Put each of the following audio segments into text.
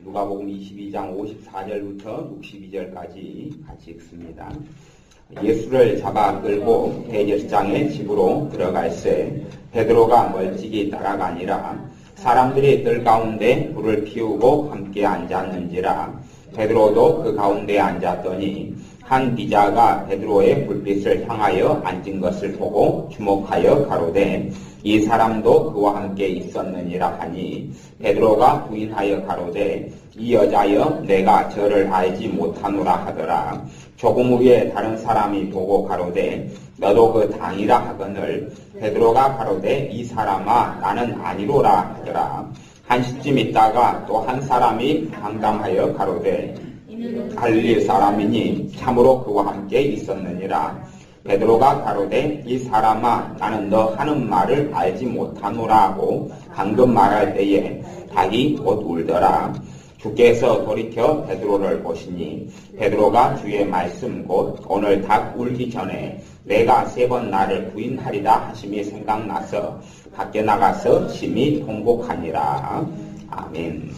누가복음 22장 54절부터 62절까지 같이 읽습니다. 예수를 잡아 끌고 대제사장의 집으로 들어갈새 베드로가 멀찍이 따라가니라. 사람들이 뜰 가운데 불을 피우고 함께 앉았는지라. 베드로도 그 가운데에 앉았더니 한 비자가 베드로의 불빛을 향하여 앉은 것을 보고 주목하여 가로되 이 사람도 그와 함께 있었느니라 하니 베드로가 부인하여 가로되 이 여자여 내가 저를 알지 못하노라 하더라. 조금 후에 다른 사람이 보고 가로되 너도 그 당이라 하거늘 베드로가 가로되 이 사람아 나는 아니로라 하더라. 한시쯤 있다가 또 한 사람이 장담하여 가로되 갈릴리 사람이니 참으로 그와 함께 있었느니라. 베드로가 가로되 이 사람아 나는 너 하는 말을 알지 못하노라 하고 방금 말할 때에 닭이 곧 울더라. 주께서 돌이켜 베드로를 보시니 베드로가 주의 말씀 곧 오늘 닭 울기 전에 내가 3번 나를 부인하리라 하심이 생각나서 밖에 나가서 심히 통곡하니라. 아멘.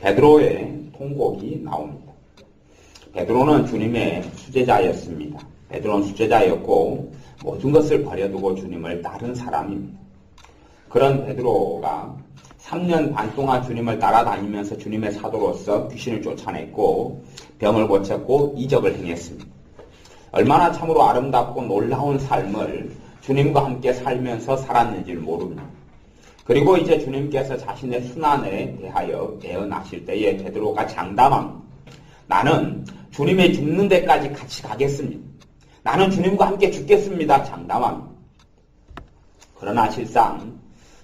베드로의 통곡이 나옵니다. 베드로는 주님의 수제자였습니다. 베드로는 수제자였고 모든 것을 버려두고 주님을 따른 사람입니다. 그런 베드로가 3년 반 동안 주님을 따라다니면서 주님의 사도로서 귀신을 쫓아냈고 병을 고쳤고 이적을 행했습니다. 얼마나 참으로 아름답고 놀라운 삶을 주님과 함께 살면서 살았는지를 모릅니다. 그리고 이제 주님께서 자신의 순환에 대하여 대언하실 때에 베드로가 장담합니다. 나는 주님이 죽는 데까지 같이 가겠습니다. 나는 주님과 함께 죽겠습니다. 장담합니다. 그러나 실상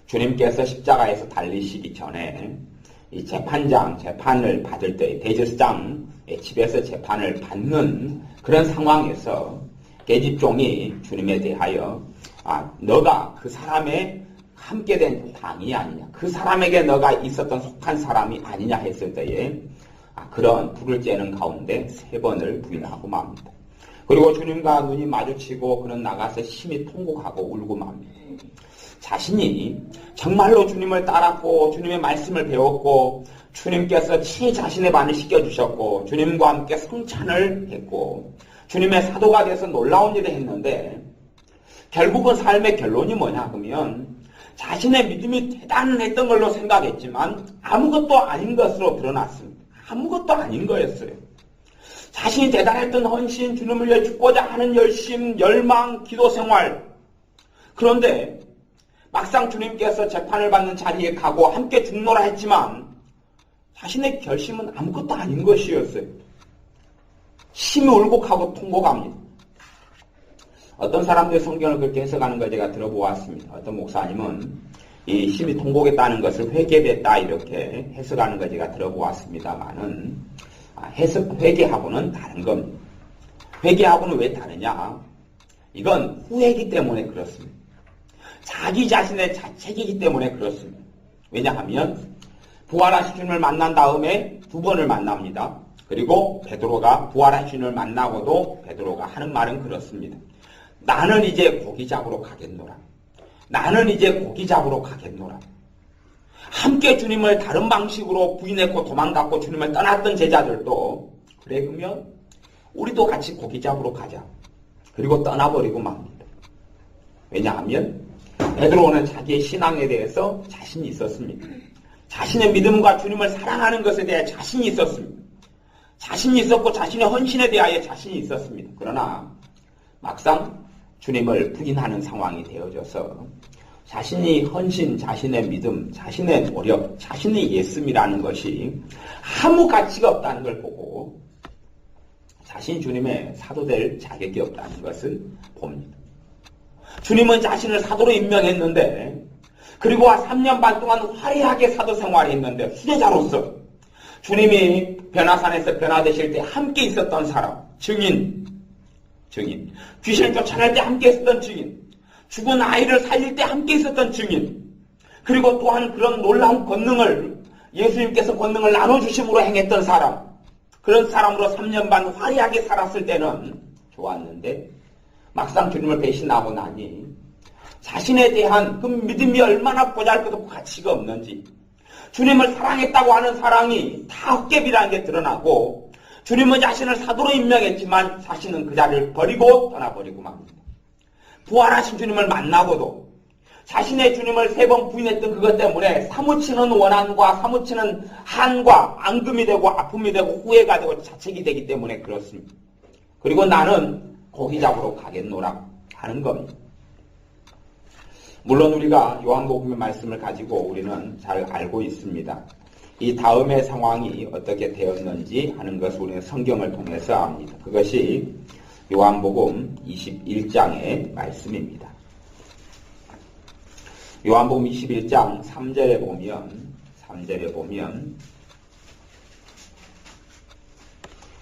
주님께서 십자가에서 달리시기 전에 이 재판을 받을 때 대제사장의 집에서 재판을 받는 그런 상황에서 계집종이 주님에 대하여 너가 그 사람의 함께 된 당이 아니냐, 그 사람에게 너가 있었던 속한 사람이 아니냐 했을 때에 그런 불을 쬐는 가운데 3번을 부인하고 맙니다. 그리고 주님과 눈이 마주치고 그는 나가서 심히 통곡하고 울고 맙니다. 자신이 정말로 주님을 따랐고 주님의 말씀을 배웠고 주님께서 친히 자신의 반을 시켜주셨고 주님과 함께 성찬을 했고 주님의 사도가 돼서 놀라운 일을 했는데 결국은 삶의 결론이 뭐냐 그러면 자신의 믿음이 대단했던 걸로 생각했지만 아무것도 아닌 것으로 드러났습니다. 아무것도 아닌 거였어요. 자신이 대단했던 헌신, 주님을 위해 죽고자 하는 열심, 열망, 기도 생활. 그런데 막상 주님께서 재판을 받는 자리에 가고 함께 죽노라 했지만 자신의 결심은 아무것도 아닌 것이었어요. 심히 울곡하고 통곡합니다. 어떤 사람들이 성경을 그렇게 해석하는 걸 제가 들어보았습니다. 어떤 목사님은 이 심히 통곡했다는 것을 회개됐다 이렇게 해석하는 걸 제가 들어보았습니다만은 회개하고는 다른 겁니다. 회개하고는 왜 다르냐? 이건 후회이기 때문에 그렇습니다. 자기 자신의 자책이기 때문에 그렇습니다. 왜냐하면 부활하신 주님을 만난 다음에 2번을 만납니다. 그리고 베드로가 부활하신 주님을 만나고도 베드로가 하는 말은 그렇습니다. 나는 이제 고기 잡으러 가겠노라. 나는 이제 고기 잡으러 가겠노라. 함께 주님을 다른 방식으로 부인했고 도망갔고 주님을 떠났던 제자들도 그래 그러면 우리도 같이 고기 잡으러 가자. 그리고 떠나버리고 맙니다. 왜냐하면 베드로는 자기의 신앙에 대해서 자신이 있었습니다. 자신의 믿음과 주님을 사랑하는 것에 대해 자신이 있었습니다. 자신이 있었고 자신의 헌신에 대하여 자신이 있었습니다. 그러나 막상 주님을 부인하는 상황이 되어져서 자신이 헌신, 자신의 믿음, 자신의 노력, 자신의 예씀이라는 것이 아무 가치가 없다는 걸 보고 자신이 주님의 사도될 자격이 없다는 것을 봅니다. 주님은 자신을 사도로 임명했는데 그리고 3년 반 동안 화려하게 사도 생활을 했는데 수제자로서 주님이 변화산에서 변화되실 때 함께 있었던 사람, 증인, 귀신을 쫓아낼 때 함께 있었던 증인, 죽은 아이를 살릴 때 함께 있었던 증인, 그리고 또한 그런 놀라운 권능을 예수님께서 권능을 나눠주심으로 행했던 사람, 그런 사람으로 3년 반 화려하게 살았을 때는 좋았는데 막상 주님을 배신하고 나니 자신에 대한 그 믿음이 얼마나 보잘것없고 가치가 없는지 주님을 사랑했다고 하는 사랑이 다 헛개비라는 게 드러나고 주님은 자신을 사도로 임명했지만 자신은 그 자리를 버리고 떠나버리고 맙니다. 부활하신 주님을 만나고도 자신의 주님을 3번 부인했던 그것 때문에 사무치는 원한과 사무치는 한과 앙금이 되고 아픔이 되고 후회가 되고 자책이 되기 때문에 그렇습니다. 그리고 나는 고기 잡으러 가겠노라 하는 겁니다. 물론 우리가 요한복음의 말씀을 가지고 우리는 잘 알고 있습니다. 이 다음의 상황이 어떻게 되었는지 하는 것을 우리는 성경을 통해서 압니다. 그것이 요한복음 21장의 말씀입니다. 요한복음 21장 3절에 보면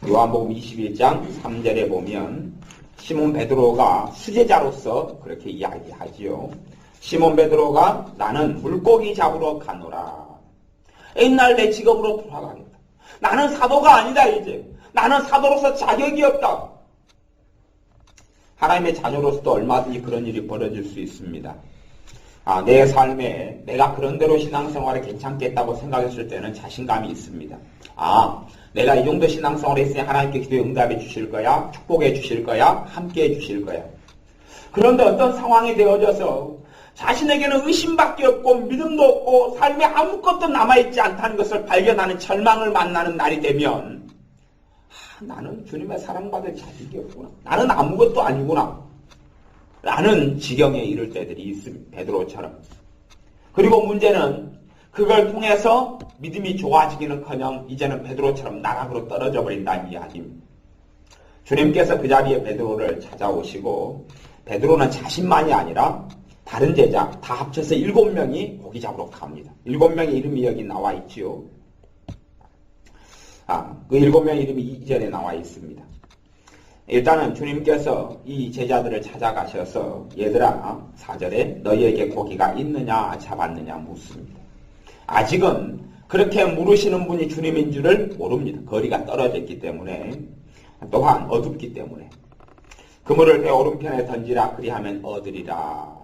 요한복음 21장 3절에 보면 시몬 베드로가 수제자로서 그렇게 이야기하지요. 시몬 베드로가 나는 물고기 잡으러 가노라. 옛날 내 직업으로 돌아가겠다. 나는 사도가 아니다 이제. 나는 사도로서 자격이 없다. 하나님의 자녀로서도 얼마든지 그런 일이 벌어질 수 있습니다. 내 삶에 내가 그런대로 신앙생활에 괜찮겠다고 생각했을 때는 자신감이 있습니다. 내가 이 정도 신앙생활을 했으니 하나님께 기도에 응답해 주실 거야, 축복해 주실 거야, 함께 해 주실 거야. 그런데 어떤 상황이 되어져서 자신에게는 의심밖에 없고 믿음도 없고 삶에 아무것도 남아있지 않다는 것을 발견하는 절망을 만나는 날이 되면 나는 주님의 사랑받을 자격이 없구나. 나는 아무것도 아니구나. 라는 지경에 이를 때들이 있습니다. 베드로처럼. 그리고 문제는 그걸 통해서 믿음이 좋아지기는커녕 이제는 베드로처럼 나락으로 떨어져 버린다는 이야기입니다. 주님께서 그 자리에 베드로를 찾아오시고 베드로는 자신만이 아니라 다른 제자 다 합쳐서 7명이 고기 잡으러 갑니다. 7명의 이름이 여기 나와 있지요. 그 7명의 이름이 2절에 나와 있습니다. 일단은 주님께서 이 제자들을 찾아가셔서 얘들아 4절에 너희에게 고기가 있느냐 잡았느냐 묻습니다. 아직은 그렇게 물으시는 분이 주님인 줄을 모릅니다. 거리가 떨어져 있기 때문에 또한 어둡기 때문에 그물을 배 오른편에 던지라 그리하면 얻으리라.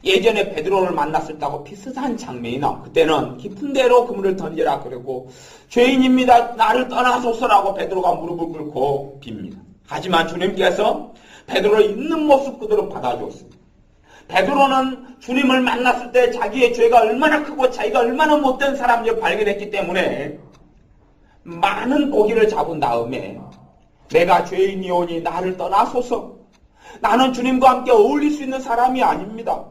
예전에 베드로를 만났을 때하고 비슷한 장면이 나와. 그때는 깊은 데로 그물을 던지라 그러고 죄인입니다. 나를 떠나소서라고 베드로가 무릎을 꿇고 빕니다. 하지만 주님께서 베드로를 있는 모습 그대로 받아줬습니다. 베드로는 주님을 만났을 때 자기의 죄가 얼마나 크고 자기가 얼마나 못된 사람인지 발견했기 때문에 많은 고기를 잡은 다음에 내가 죄인이오니 나를 떠나소서. 나는 주님과 함께 어울릴 수 있는 사람이 아닙니다.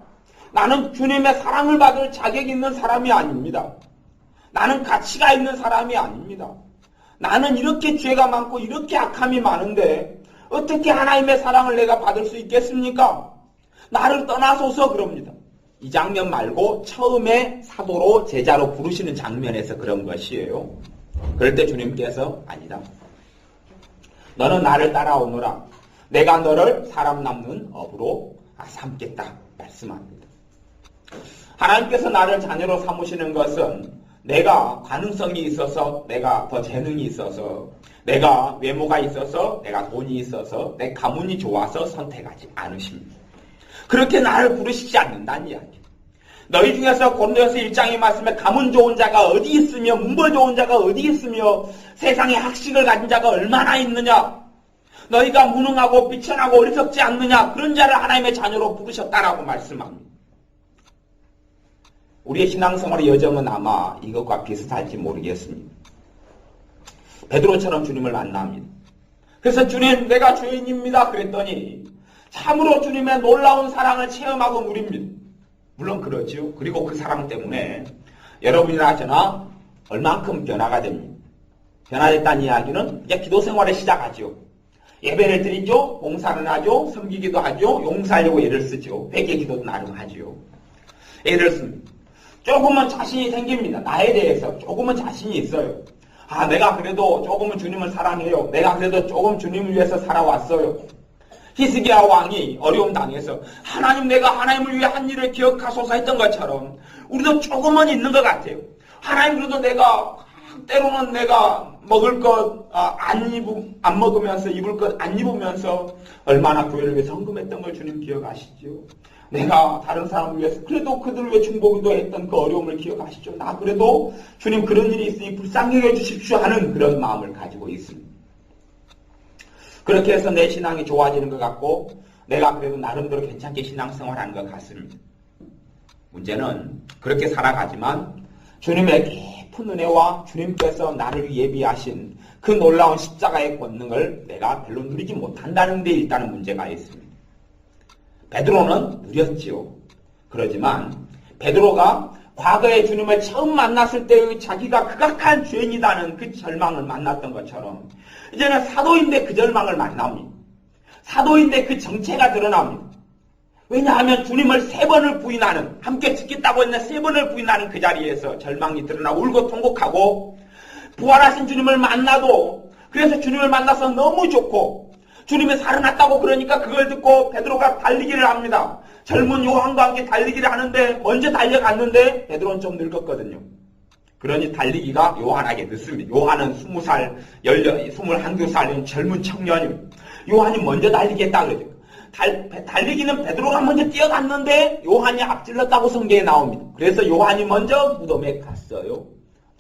나는 주님의 사랑을 받을 자격이 있는 사람이 아닙니다. 나는 가치가 있는 사람이 아닙니다. 나는 이렇게 죄가 많고 이렇게 악함이 많은데 어떻게 하나님의 사랑을 내가 받을 수 있겠습니까? 나를 떠나소서 그럽니다. 이 장면 말고 처음에 사도로 제자로 부르시는 장면에서 그런 것이에요. 그럴 때 주님께서 아니다. 너는 나를 따라오너라. 내가 너를 사람 남는 업으로 삼겠다 말씀합니다. 하나님께서 나를 자녀로 삼으시는 것은 내가 가능성이 있어서, 내가 더 재능이 있어서, 내가 외모가 있어서, 내가 돈이 있어서, 내 가문이 좋아서 선택하지 않으십니다. 그렇게 나를 부르시지 않는다는 이야기. 너희 중에서 고린도전서 1장의 말씀에 가문 좋은 자가 어디 있으며 문벌 좋은 자가 어디 있으며 세상에 학식을 가진 자가 얼마나 있느냐. 너희가 무능하고 비천하고 어리석지 않느냐. 그런 자를 하나님의 자녀로 부르셨다라고 말씀합니다. 우리의 신앙생활의 여정은 아마 이것과 비슷할지 모르겠습니다. 베드로처럼 주님을 만납니다. 그래서 주님 내가 죄인입니다 그랬더니 참으로 주님의 놀라운 사랑을 체험하고 누립니다. 물론 그렇지요. 그리고 그 사랑 때문에 여러분이나 저나 얼만큼 변화가 됩니다. 변화됐다는 이야기는 이제 기도 생활을 시작하죠. 예배를 드리죠. 봉사를 하죠. 섬기기도 하죠. 용서하려고 애를 쓰죠. 회개 기도도 나름 하죠. 애를 씁니다. 조금은 자신이 생깁니다. 나에 대해서 조금은 자신이 있어요. 내가 그래도 조금은 주님을 사랑해요. 내가 그래도 조금 주님을 위해서 살아왔어요. 히스기야 왕이 어려움 당해서 하나님 내가 하나님을 위해 한 일을 기억하소서 했던 것처럼 우리도 조금은 있는 것 같아요. 하나님 그래도 내가 때로는 내가 먹을 것 안 먹으면서 입을 것 안 입으면서 얼마나 교회를 위해 헌금했던 걸 주님 기억하시죠. 내가 다른 사람을 위해서 그래도 그들을 위해 중보기도 했던 그 어려움을 기억하시죠. 나 그래도 주님 그런 일이 있으니 불쌍히 여겨 주십시오 하는 그런 마음을 가지고 있습니다. 그렇게 해서 내 신앙이 좋아지는 것 같고 내가 그래도 나름대로 괜찮게 신앙생활하는 것 같습니다. 문제는 그렇게 살아가지만 주님의 깊은 은혜와 주님께서 나를 예비하신 그 놀라운 십자가의 권능을 내가 별로 누리지 못한다는 데 일단은 문제가 있습니다. 베드로는 누렸지요. 그러지만 베드로가 과거에 주님을 처음 만났을 때의 자기가 극악한 죄인이라는 그 절망을 만났던 것처럼 이제는 사도인데 그 절망을 만납니다. 사도인데 그 정체가 드러납니다. 왜냐하면 주님을 3번을 부인하는, 함께 죽겠다고 했는데 3번을 부인하는 그 자리에서 절망이 드러나고 울고 통곡하고 부활하신 주님을 만나도 그래서 주님을 만나서 너무 좋고 주님이 살아났다고 그러니까 그걸 듣고 베드로가 달리기를 합니다. 젊은 요한과 함께 달리기를 하는데 먼저 달려갔는데 베드로는 좀 늙었거든요. 그러니 달리기가 요한에게 늦습니다. 요한은 20살, 21살 젊은 청년입니다. 요한이 먼저 달리겠다 그러죠. 달리기는 베드로가 먼저 뛰어갔는데 요한이 앞질렀다고 성경에 나옵니다. 그래서 요한이 먼저 무덤에 갔어요.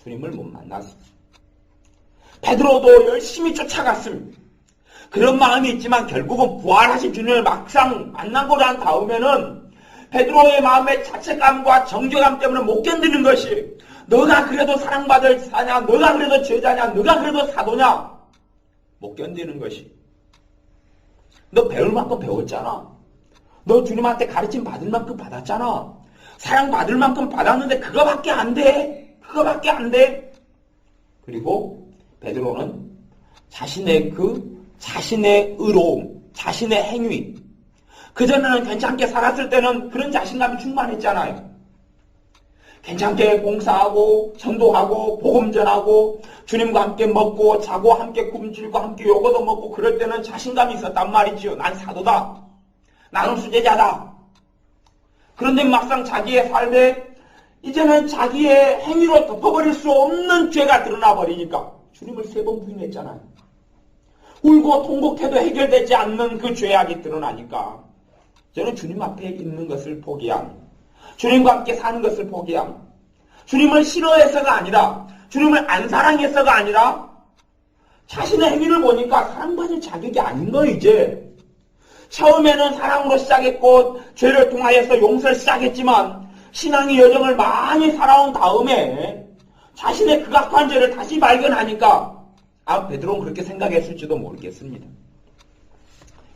주님을 못 만났어요. 베드로도 열심히 쫓아갔습니다. 그런 마음이 있지만 결국은 부활하신 주님을 막상 만나고 난 다음에는 베드로의 마음의 자책감과 정죄감 때문에 못 견디는 것이 너가 그래도 사랑받을 사냐, 너가 그래도 제자냐, 너가 그래도 사도냐 못 견디는 것이 너 배울 만큼 배웠잖아. 너 주님한테 가르침 받을 만큼 받았잖아. 사랑받을 만큼 받았는데 그거밖에 안 돼. 그거밖에 안 돼. 그리고 베드로는 자신의 의로움, 자신의 행위, 그전에는 괜찮게 살았을 때는 그런 자신감이 충만했잖아요. 괜찮게 봉사하고 전도하고 복음 전하고 주님과 함께 먹고 자고 함께 굶주리고 함께 요거도 먹고 그럴 때는 자신감이 있었단 말이지요. 난 사도다. 나는 수제자다. 그런데 막상 자기의 삶에 이제는 자기의 행위로 덮어버릴 수 없는 죄가 드러나 버리니까 주님을 3번 부인했잖아요. 울고 통곡해도 해결되지 않는 그 죄악이 드러나니까 저는 주님 앞에 있는 것을 포기합니다. 주님과 함께 사는 것을 포기합니다. 주님을 싫어해서가 아니라 주님을 안 사랑해서가 아니라 자신의 행위를 보니까 사랑받을 자격이 아닌 거 이제. 처음에는 사랑으로 시작했고 죄를 통하여서 용서를 시작했지만 신앙의 여정을 많이 살아온 다음에 자신의 극악한 죄를 다시 발견하니까 베드로는 그렇게 생각했을지도 모르겠습니다.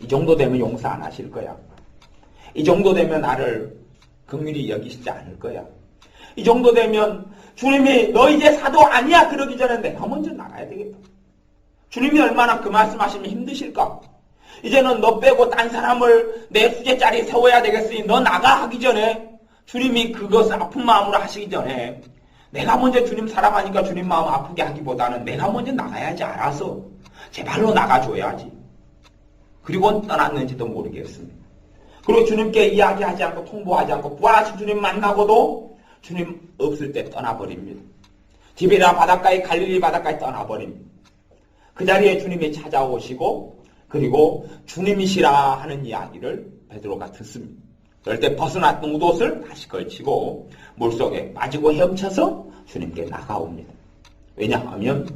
이 정도 되면 용서 안 하실 거야. 이 정도 되면 나를 긍휼히 여기시지 않을 거야. 이 정도 되면 주님이 너 이제 사도 아니야 그러기 전에 내가 먼저 나가야 되겠다. 주님이 얼마나 그 말씀하시면 힘드실까. 이제는 너 빼고 딴 사람을 내 수제 자리에 세워야 되겠으니 너 나가 하기 전에 주님이 그것을 아픈 마음으로 하시기 전에 내가 먼저 주님 사랑하니까 주님 마음 아프게 하기보다는 내가 먼저 나가야지. 알아서 제 발로 나가줘야지. 그리고 떠났는지도 모르겠습니다. 그리고 주님께 이야기하지 않고 통보하지 않고 부활하신 주님 만나고도 주님 없을 때 떠나버립니다. 디베라 바닷가에 갈릴리 바닷가에 떠나버립니다. 그 자리에 주님이 찾아오시고 그리고 주님이시라 하는 이야기를 베드로가 듣습니다. 그럴 때 벗어났던 옷을 다시 걸치고 물속에 빠지고 헤엄쳐서 주님께 나가옵니다. 왜냐하면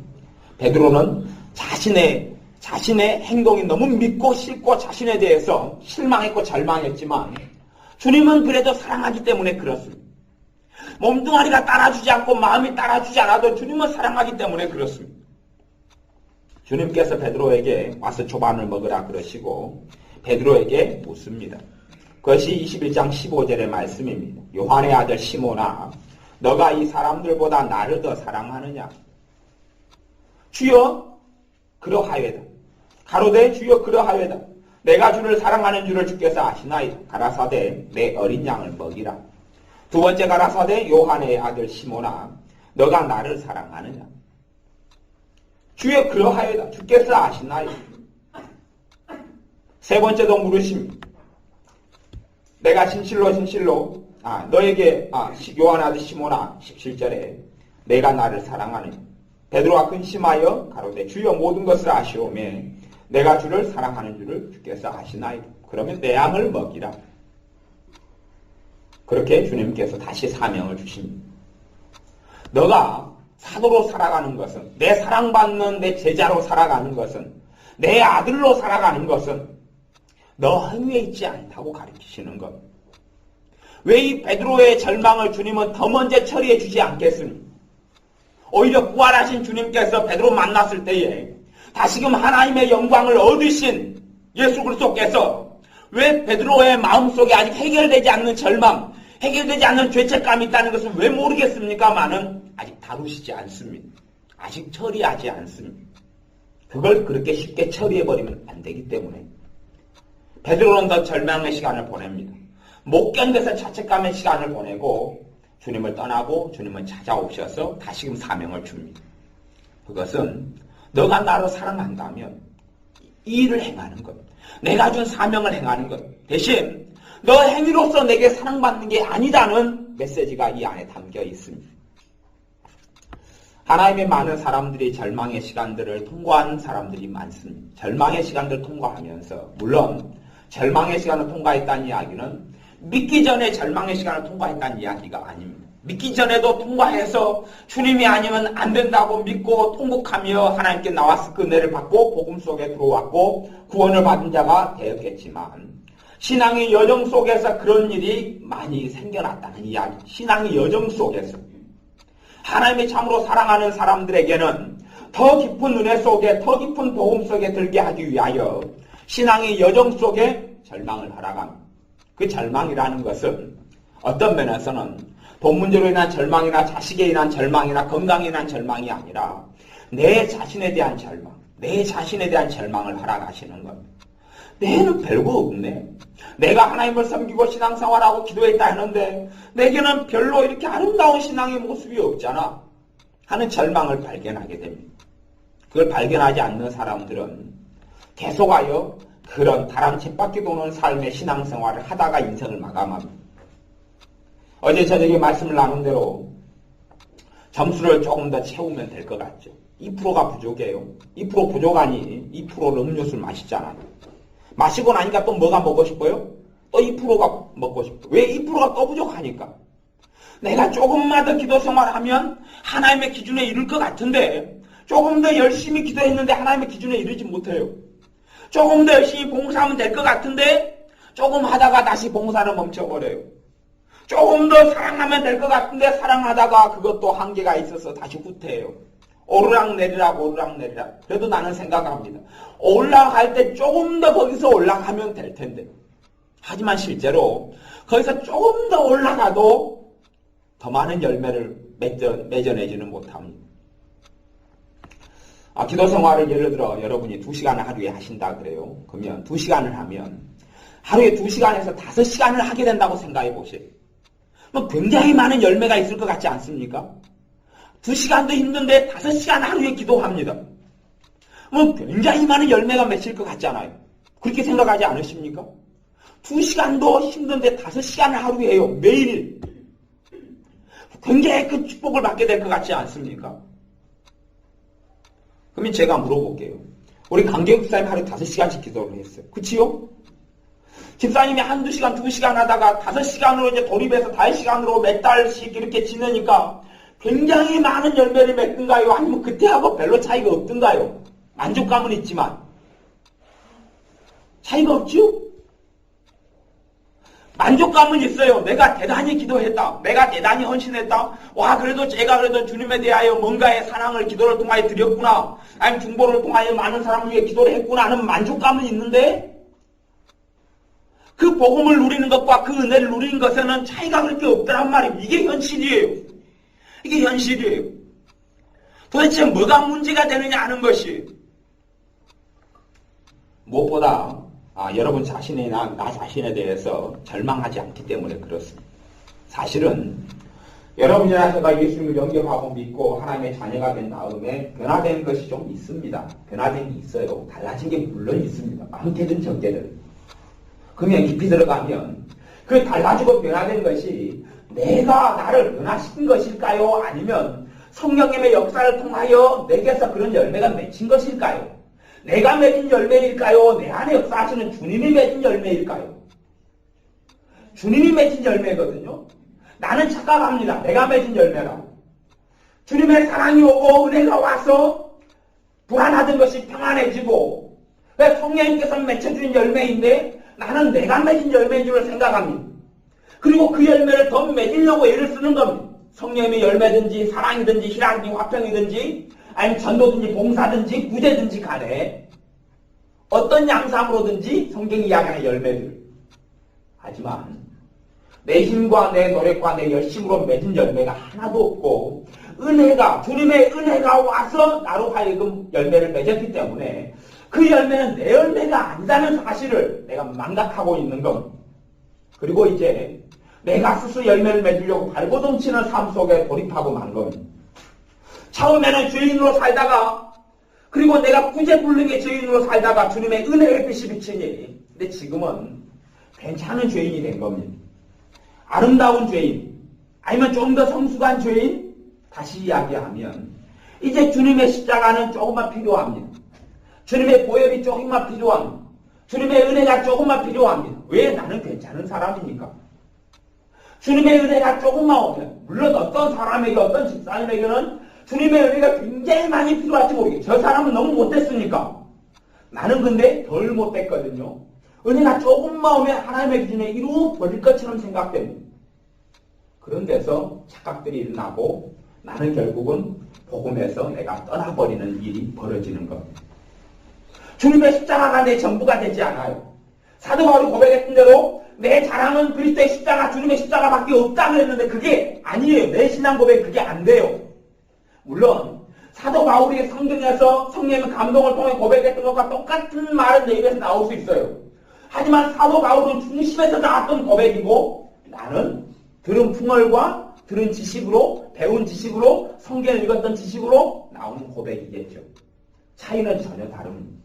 베드로는 자신의 행동이 너무 믿고 싫고 자신에 대해서 실망했고 절망했지만 주님은 그래도 사랑하기 때문에 그렇습니다. 몸뚱아리가 따라주지 않고 마음이 따라주지 않아도 주님은 사랑하기 때문에 그렇습니다. 주님께서 베드로에게 와서 조반을 먹으라 그러시고 베드로에게 묻습니다. 그것이 21장 15절의 말씀입니다. 요한의 아들 시몬아, 너가 이 사람들보다 나를 더 사랑하느냐? 주여 그러하여다. 가로되 주여 그러하여다. 내가 주를 사랑하는 줄을 주께서 아시나이다. 가라사대 내 어린 양을 먹이라. 두 번째 가라사대 요한의 아들 시몬아, 너가 나를 사랑하느냐? 주여 그러하여다. 주께서 아시나이다. 세 번째도 물으십니다. 내가 진실로 너에게 요한 아들 시몬아 17절에 내가 나를 사랑하느냐? 베드로가 근심하여 가로되 주여 모든 것을 아시오매 내가 주를 사랑하는 줄을 주께서 아시나이다. 그러면 내 양을 먹이라. 그렇게 주님께서 다시 사명을 주십니다. 너가 사도로 살아가는 것은, 내 사랑받는 내 제자로 살아가는 것은, 내 아들로 살아가는 것은 너 행위에 있지 않다고 가르치시는 것. 왜 이 베드로의 절망을 주님은 더 먼저 처리해 주지 않겠습니까? 오히려 부활하신 주님께서 베드로 만났을 때에 다시금 하나님의 영광을 얻으신 예수 그리스도께서 왜 베드로의 마음속에 아직 해결되지 않는 절망, 해결되지 않는 죄책감이 있다는 것을 왜 모르겠습니까마는 아직 다루시지 않습니다. 아직 처리하지 않습니다. 그걸 그렇게 쉽게 처리해버리면 안 되기 때문에 베드로는 더 절망의 시간을 보냅니다. 못 견뎌서 자책감의 시간을 보내고 주님을 떠나고 주님은 찾아오셔서 다시금 사명을 줍니다. 그것은 너가 나를 사랑한다면 이 일을 행하는 것, 내가 준 사명을 행하는 것, 대신 너 행위로서 내게 사랑받는 게 아니다는 메시지가 이 안에 담겨 있습니다. 하나님의 많은 사람들이 절망의 시간들을 통과한 사람들이 많습니다. 절망의 시간들을 통과하면서, 물론 절망의 시간을 통과했다는 이야기는 믿기 전에 절망의 시간을 통과했다는 이야기가 아닙니다. 믿기 전에도 통과해서 주님이 아니면 안 된다고 믿고 통곡하며 하나님께 나와서 그 은혜를 받고 복음 속에 들어왔고 구원을 받은 자가 되었겠지만, 신앙의 여정 속에서 그런 일이 많이 생겨났다는 이야기. 신앙의 여정 속에서 하나님의 참으로 사랑하는 사람들에게는 더 깊은 은혜 속에, 더 깊은 복음 속에 들게 하기 위하여 신앙의 여정 속에 절망을 하라갑니다. 그 절망이라는 것은 어떤 면에서는 돈 문제로 인한 절망이나 자식에 인한 절망이나 건강에 인한 절망이 아니라 내 자신에 대한 절망, 내 자신에 대한 절망을 하락하시는 겁니다. 내는 별거 없네. 내가 하나님을 섬기고 신앙생활하고 기도했다 했는데 내게는 별로 이렇게 아름다운 신앙의 모습이 없잖아 하는 절망을 발견하게 됩니다. 그걸 발견하지 않는 사람들은 계속하여 그런 다람 쳇바퀴 도는 삶의 신앙생활을 하다가 인생을 마감합니다. 어제 저녁에 말씀을 나눈 대로 점수를 조금 더 채우면 될 것 같죠. 2%가 부족해요. 2% 부족하니 2%를 음료수를 마시잖아요. 마시고 나니까 또 뭐가 먹고 싶어요? 또 2%가 먹고 싶어요. 왜 2%가 또 부족하니까? 내가 조금만 더 기도 생활하면 하나님의 기준에 이를 것 같은데 조금 더 열심히 기도했는데 하나님의 기준에 이르지 못해요. 조금 더 열심히 봉사하면 될 것 같은데 조금 하다가 다시 봉사를 멈춰버려요. 조금 더 사랑하면 될 것 같은데 사랑하다가 그것도 한계가 있어서 다시 후퇴해요. 오르락내리락 오르락내리락. 그래도 나는 생각합니다. 올라갈 때 조금 더 거기서 올라가면 될 텐데. 하지만 실제로 거기서 조금 더 올라가도 더 많은 열매를 맺어내지는 못합니다. 기도 생활을 예를 들어 여러분이 2시간을 하루에 하신다 그래요. 그러면 2시간을 하면 하루에 2시간에서 5시간을 하게 된다고 생각해 보세요. 굉장히 많은 열매가 있을 것 같지 않습니까? 2시간도 힘든데 5시간 하루에 기도합니다. 굉장히 많은 열매가 맺힐 것 같잖아요. 그렇게 생각하지 않으십니까? 2시간도 힘든데 5시간을 하루에 해요. 매일. 굉장히 큰 축복을 받게 될 것 같지 않습니까? 그러면 제가 물어볼게요. 우리 강재욱 집사님 하루에 5시간씩 기도를 했어요. 그치요? 집사님이 한두 시간, 2시간 하다가 5시간으로 이제 돌입해서 5시간으로 몇 달씩 이렇게 지내니까 굉장히 많은 열매를 맺든가요? 아니면 그때하고 별로 차이가 없든가요? 만족감은 있지만 차이가 없죠? 만족감은 있어요. 내가 대단히 기도했다. 내가 대단히 헌신했다. 와, 그래도 제가 그래도 주님에 대하여 뭔가의 사랑을 기도를 통하여 드렸구나. 아니면 중보를 통하여 많은 사람을 위해 기도를 했구나 하는 만족감은 있는데 그 복음을 누리는 것과 그 은혜를 누리는 것에는 차이가 그렇게 없더란 말이에요. 이게 현실이에요. 이게 현실이에요. 도대체 뭐가 문제가 되느냐 하는 것이 무엇보다 여러분 자신이나 나 자신에 대해서 절망하지 않기 때문에 그렇습니다. 사실은 여러분이나 제가 예수님을 영접하고 믿고 하나님의 자녀가 된 다음에 변화된 것이 좀 있습니다. 변화된 게 있어요. 달라진 게 물론 있습니다. 많게든 적게든. 그러면 깊이 들어가면 그 달라지고 변화된 것이 내가 나를 변화시킨 것일까요? 아니면 성령님의 역사를 통하여 내게서 그런 열매가 맺힌 것일까요? 내가 맺은 열매일까요? 내 안에 역사하시는 주님이 맺은 열매일까요? 주님이 맺은 열매거든요. 나는 착각합니다. 내가 맺은 열매라. 주님의 사랑이 오고 은혜가 와서 불안하던 것이 평안해지고 왜 성령님께서 맺혀준 열매인데 나는 내가 맺은 열매인 줄 생각합니다. 그리고 그 열매를 더 맺으려고 애를 쓰는 겁니다. 성령님의 열매든지 사랑이든지 희락이든지 화평이든지 아니면 전도든지 봉사든지 구제든지 간에 어떤 양상으로든지 성경이 이야기하는 열매들. 하지만 내 힘과 내 노력과 내 열심으로 맺은 열매가 하나도 없고 은혜가 주님의 은혜가 와서 나로 하여금 열매를 맺었기 때문에 그 열매는 내 열매가 아니라는 사실을 내가 망각하고 있는 겁니다. 그리고 이제 내가 스스로 열매를 맺으려고 발버둥치는 삶 속에 돌입하고 만 겁니다. 처음에는 죄인으로 살다가 그리고 내가 구제불능의 죄인으로 살다가 주님의 은혜의 빛이 비치니 근데 지금은 괜찮은 죄인이 된 겁니다. 아름다운 죄인 아니면 좀 더 성숙한 죄인 다시 이야기하면 이제 주님의 십자가는 조금만 필요합니다. 주님의 보혈이 조금만 필요합니다. 주님의 은혜가 조금만 필요합니다. 왜 나는 괜찮은 사람이니까? 주님의 은혜가 조금만 오면 물론 어떤 사람에게 어떤 집사님에게는 주님의 은혜가 굉장히 많이 필요할지 모르겠어요. 저 사람은 너무 못됐으니까. 나는 근데 덜 못됐거든요. 은혜가 조금만 오면 하나님의 기준에 이루어버릴 것처럼 생각됩니다. 그런 데서 착각들이 일어나고 나는 결국은 복음에서 내가 떠나버리는 일이 벌어지는 겁니다. 주님의 십자가가 내 전부가 되지 않아요. 사도 바울이 고백했던 대로 내 자랑은 그리스도의 십자가, 주님의 십자가밖에 없다고 했는데 그게 아니에요. 내 신앙 고백 그게 안 돼요. 물론 사도 바울이 성경에서 성령의 감동을 통해 고백했던 것과 똑같은 말은 내 입에서 나올 수 있어요. 하지만 사도 바울은 중심에서 나왔던 고백이고 나는 들은 풍월과 들은 지식으로 배운 지식으로 성경을 읽었던 지식으로 나오는 고백이겠죠. 차이는 전혀 다릅니다.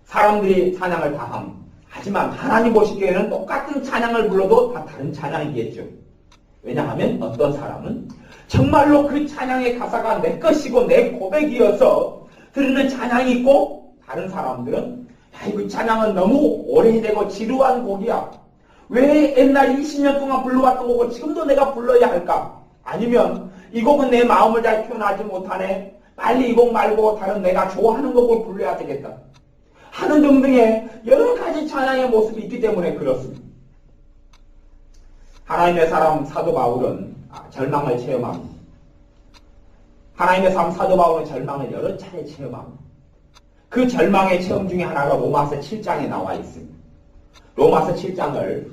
사람들이 찬양을 다 합니다. 하지만 하나님 보시기에는 똑같은 찬양을 불러도 다 다른 찬양이겠죠. 왜냐하면 어떤 사람은 정말로 그 찬양의 가사가 내 것이고 내 고백이어서 들으는 찬양이 있고 다른 사람들은 야, 이 찬양은 너무 오래되고 지루한 곡이야. 왜 옛날 20년 동안 불러왔던 곡을 지금도 내가 불러야 할까? 아니면 이 곡은 내 마음을 잘 표현하지 못하네. 빨리 이 곡 말고 다른 내가 좋아하는 곡을 불러야 되겠다. 하는 등등의 여러 가지 찬양의 모습이 있기 때문에 그렇습니다. 하나님의 사람 사도 바울은 절망을 체험합니다. 하나님의 사람 사도 바울은 절망을 여러 차례 체험합니다. 그 절망의 체험 중에 하나가 로마서 7장에 나와 있습니다. 로마서 7장을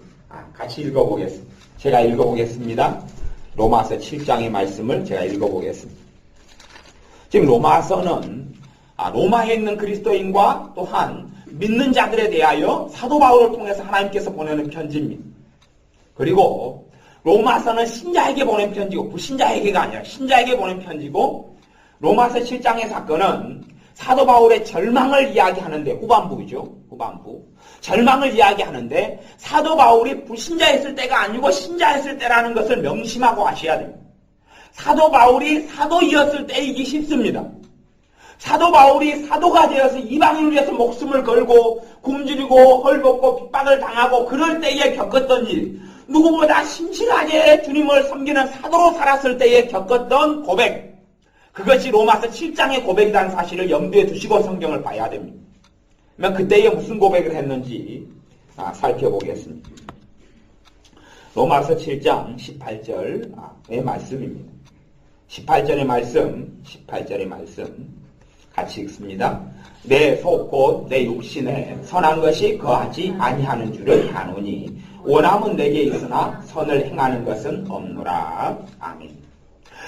같이 읽어보겠습니다. 제가 읽어보겠습니다. 로마서 7장의 말씀을 제가 읽어보겠습니다. 지금 로마서는 로마에 있는 그리스도인과 또한 믿는 자들에 대하여 사도 바울을 통해서 하나님께서 보내는 편지입니다. 그리고 로마서는 신자에게 보낸 편지고 불신자에게가 아니라 신자에게 보낸 편지고 로마서 7장의 사건은 사도 바울의 절망을 이야기하는데 후반부이죠. 후반부. 절망을 이야기하는데 사도 바울이 불신자였을 때가 아니고 신자였을 때라는 것을 명심하고 하셔야 됩니다. 사도 바울이 사도이었을 때이기 쉽습니다. 사도 바울이 사도가 되어서 이방인을 위해서 목숨을 걸고 굶주리고 헐벗고 핍박을 당하고 그럴 때에 겪었던 일, 누구보다 신실하게 주님을 섬기는 사도로 살았을 때에 겪었던 고백, 그것이 로마서 7장의 고백이라는 사실을 염두에 두시고 성경을 봐야 됩니다. 그러면 그때에 무슨 고백을 했는지 살펴보겠습니다. 로마서 7장 18절의 말씀입니다. 18절의 말씀 같이 읽습니다. 내 속 곧 내 육신에 선한 것이 거하지 아니하는 줄을 아노니 원함은 내게 있으나 선을 행하는 것은 없노라. 아멘.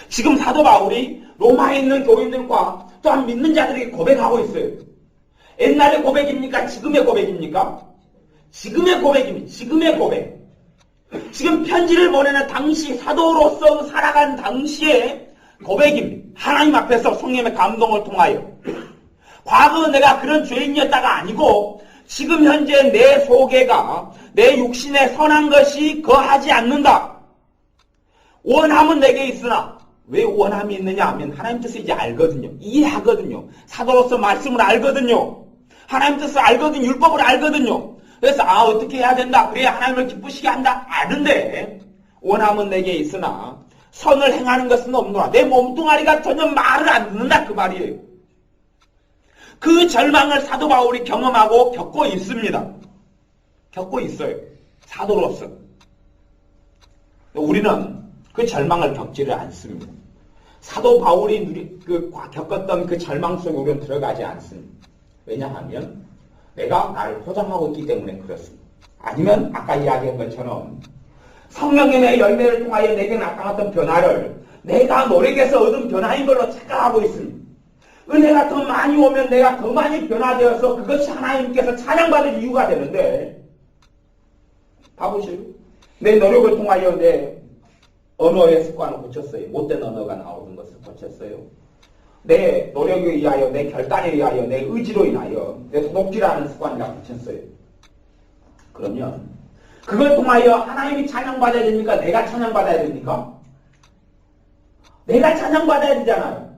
지금 사도 바울이 로마에 있는 교인들과 또한 믿는 자들에게 고백하고 있어요. 옛날의 고백입니까? 지금의 고백입니까? 지금의 고백입니다. 지금의 고백. 지금 편지를 보내는 당시 사도로서 살아간 당시의 고백입니다. 하나님 앞에서 성령의 감동을 통하여 과거 내가 그런 죄인이었다가 아니고 지금 현재 내 속에가 내 육신에 선한 것이 거하지 않는다. 원함은 내게 있으나 왜 원함이 있느냐 하면 하나님 뜻을 이제 알거든요. 이해하거든요. 사도로서 말씀을 알거든요. 하나님 뜻을 알거든요. 율법을 알거든요. 그래서 어떻게 해야 된다. 그래야 하나님을 기쁘시게 한다. 아는데 원함은 내게 있으나 선을 행하는 것은 없노라. 내 몸뚱아리가 전혀 말을 안 듣는다. 그 말이에요. 그 절망을 사도 바울이 경험하고 겪고 있습니다. 겪고 있어요. 사도로서. 우리는 그 절망을 겪지를 않습니다. 사도 바울이 겪었던 그 절망 속에 우리는 들어가지 않습니다. 왜냐하면 내가 나를 포장하고 있기 때문에 그렇습니다. 아니면 아까 이야기한 것처럼 성령님의 열매를 통하여 내게 나타났던 변화를 내가 노력해서 얻은 변화인 걸로 착각하고 있습니다. 은혜가 더 많이 오면 내가 더 많이 변화되어서 그것이 하나님께서 찬양받을 이유가 되는데 봐보시오. 내 노력을 통하여 내 언어의 습관을 고쳤어요. 못된 언어가 나오는 것을 고쳤어요. 내 노력에 의하여, 내 결단에 의하여, 내 의지로 인하여 내 도둑질하는 습관이라 고쳤어요. 그러면 그걸 통하여 하나님이 찬양받아야 됩니까? 내가 찬양받아야 됩니까? 내가 찬양받아야 되잖아요.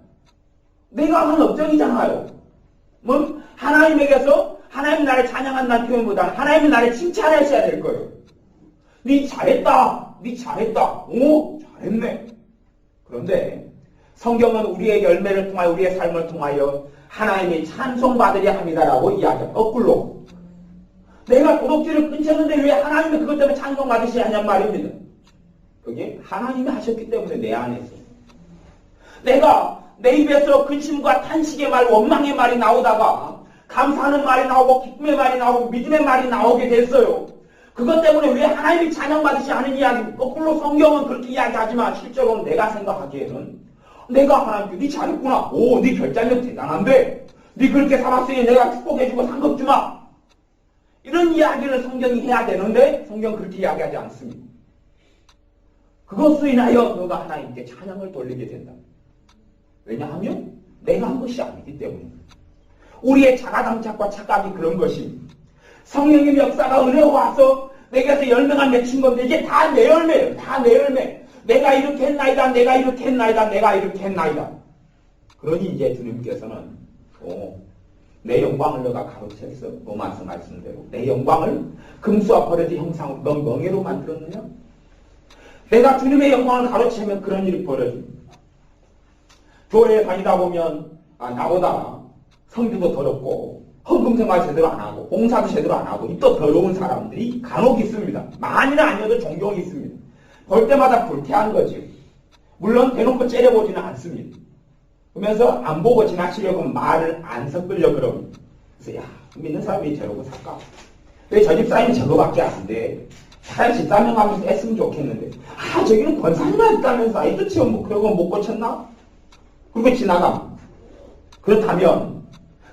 내가 한 업적이잖아요. 뭐 하나님에게서 하나님 나를 찬양한다는 표현보다는 하나님이 나를 칭찬하셔야 될 거예요. 네 잘했다. 네 잘했다. 오 잘했네. 그런데 성경은 우리의 열매를 통하여 우리의 삶을 통하여 하나님이 찬송받으려 합니다라고 이야기합니다. 거꾸로. 내가 도둑질을 끊쳤는데 왜 하나님이 그것 때문에 찬송받으셔야 하냔 말입니다. 그게 하나님이 하셨기 때문에 내 안에 있어요. 내가 내 입에서 근심과 탄식의 말, 원망의 말이 나오다가 감사하는 말이 나오고 기쁨의 말이 나오고 믿음의 말이 나오게 됐어요. 그것 때문에 왜 하나님이 찬양받으셔야 하는 이야기, 거꾸로 성경은 그렇게 이야기하지만 실제로는 내가 생각하기에는 내가 하나님께 네 잘했구나. 오, 네 결단력 대단한데 네 그렇게 살았으니 내가 축복해주고 상급 주마. 이런 이야기를 성경이 해야 되는데 성경은 그렇게 이야기하지 않습니다. 그것으로 인하여 너가 하나님께 찬양을 돌리게 된다. 왜냐하면 내가 한 것이 아니기 때문에. 우리의 자가당착과 착각이 그런 것입니다. 성령의 역사가 은혜가 와서 내게서 열매가 맺힌 건데 이게 다 내 열매예요. 다 내 열매. 내가 이렇게 했나이다. 내가 이렇게 했나이다. 내가 이렇게 했나이다. 그러니 이제 주님께서는 내 영광을 너가 가로챘어. 로마서 말씀대로. 내 영광을 금수와 버려지 형상으로 너 멍에로 만들었느냐? 내가 주님의 영광을 가로채면 그런 일이 벌어집니다. 교회에 다니다 보면 나보다 성교도 더럽고 헌금생활 제대로 안 하고 봉사도 제대로 안 하고 또 더러운 사람들이 간혹 있습니다. 많이는 아니어도 종종 있습니다. 볼 때마다 불쾌한 거지. 물론 대놓고 째려보지는 않습니다. 그러면서 안 보고 지나치려고 하면 말을 안 섞으려고 그럽니다. 그래서 믿는 사람이 저러고 살까? 왜 저 집사님이 저거밖에 안 돼? 차라리 집사님 하면서 했으면 좋겠는데 저기는 권사님만 있다면서 도대체 뭐 그런 거 못 고쳤나? 그리고 지나갑니다. 그렇다면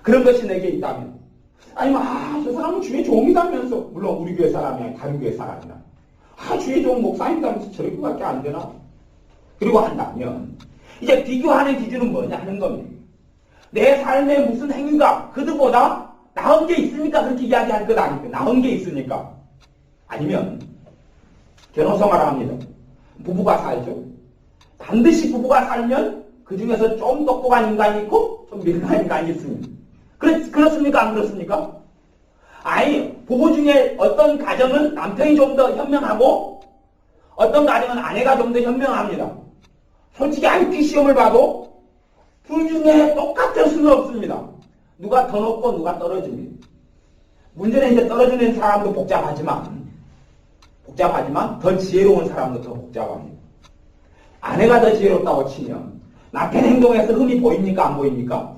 그런 것이 내게 있다면 아니면 저 사람은 주의 종이다면서 물론 우리 교회 사람이 아니라 다른 교회 사람이나 주의 종 목사님이다면서 저렇게밖에 안 되나? 그리고 한다면 이제 비교하는 기준은 뭐냐 하는 겁니다. 내 삶에 무슨 행위가 그들보다 나은 게 있으니까 그렇게 이야기하는 것 아닙니까? 나은 게 있으니까. 아니면 결혼생활을 합니다. 부부가 살죠. 반드시 부부가 살면 그 중에서 좀 똑똑한 인간이 있고 좀 민감한 인간이 있습니다. 그렇습니까? 안 그렇습니까? 부부 중에 어떤 가정은 남편이 좀 더 현명하고 어떤 가정은 아내가 좀 더 현명합니다. 솔직히 IQ 시험을 봐도 둘 중에 똑같을 수는 없습니다. 누가 더 높고 누가 떨어집니다. 문제는 이제 떨어지는 사람도 복잡하지만 더 지혜로운 사람도 더 복잡합니다. 아내가 더 지혜롭다고 치면 남편 행동에서 흠이 보입니까? 안 보입니까?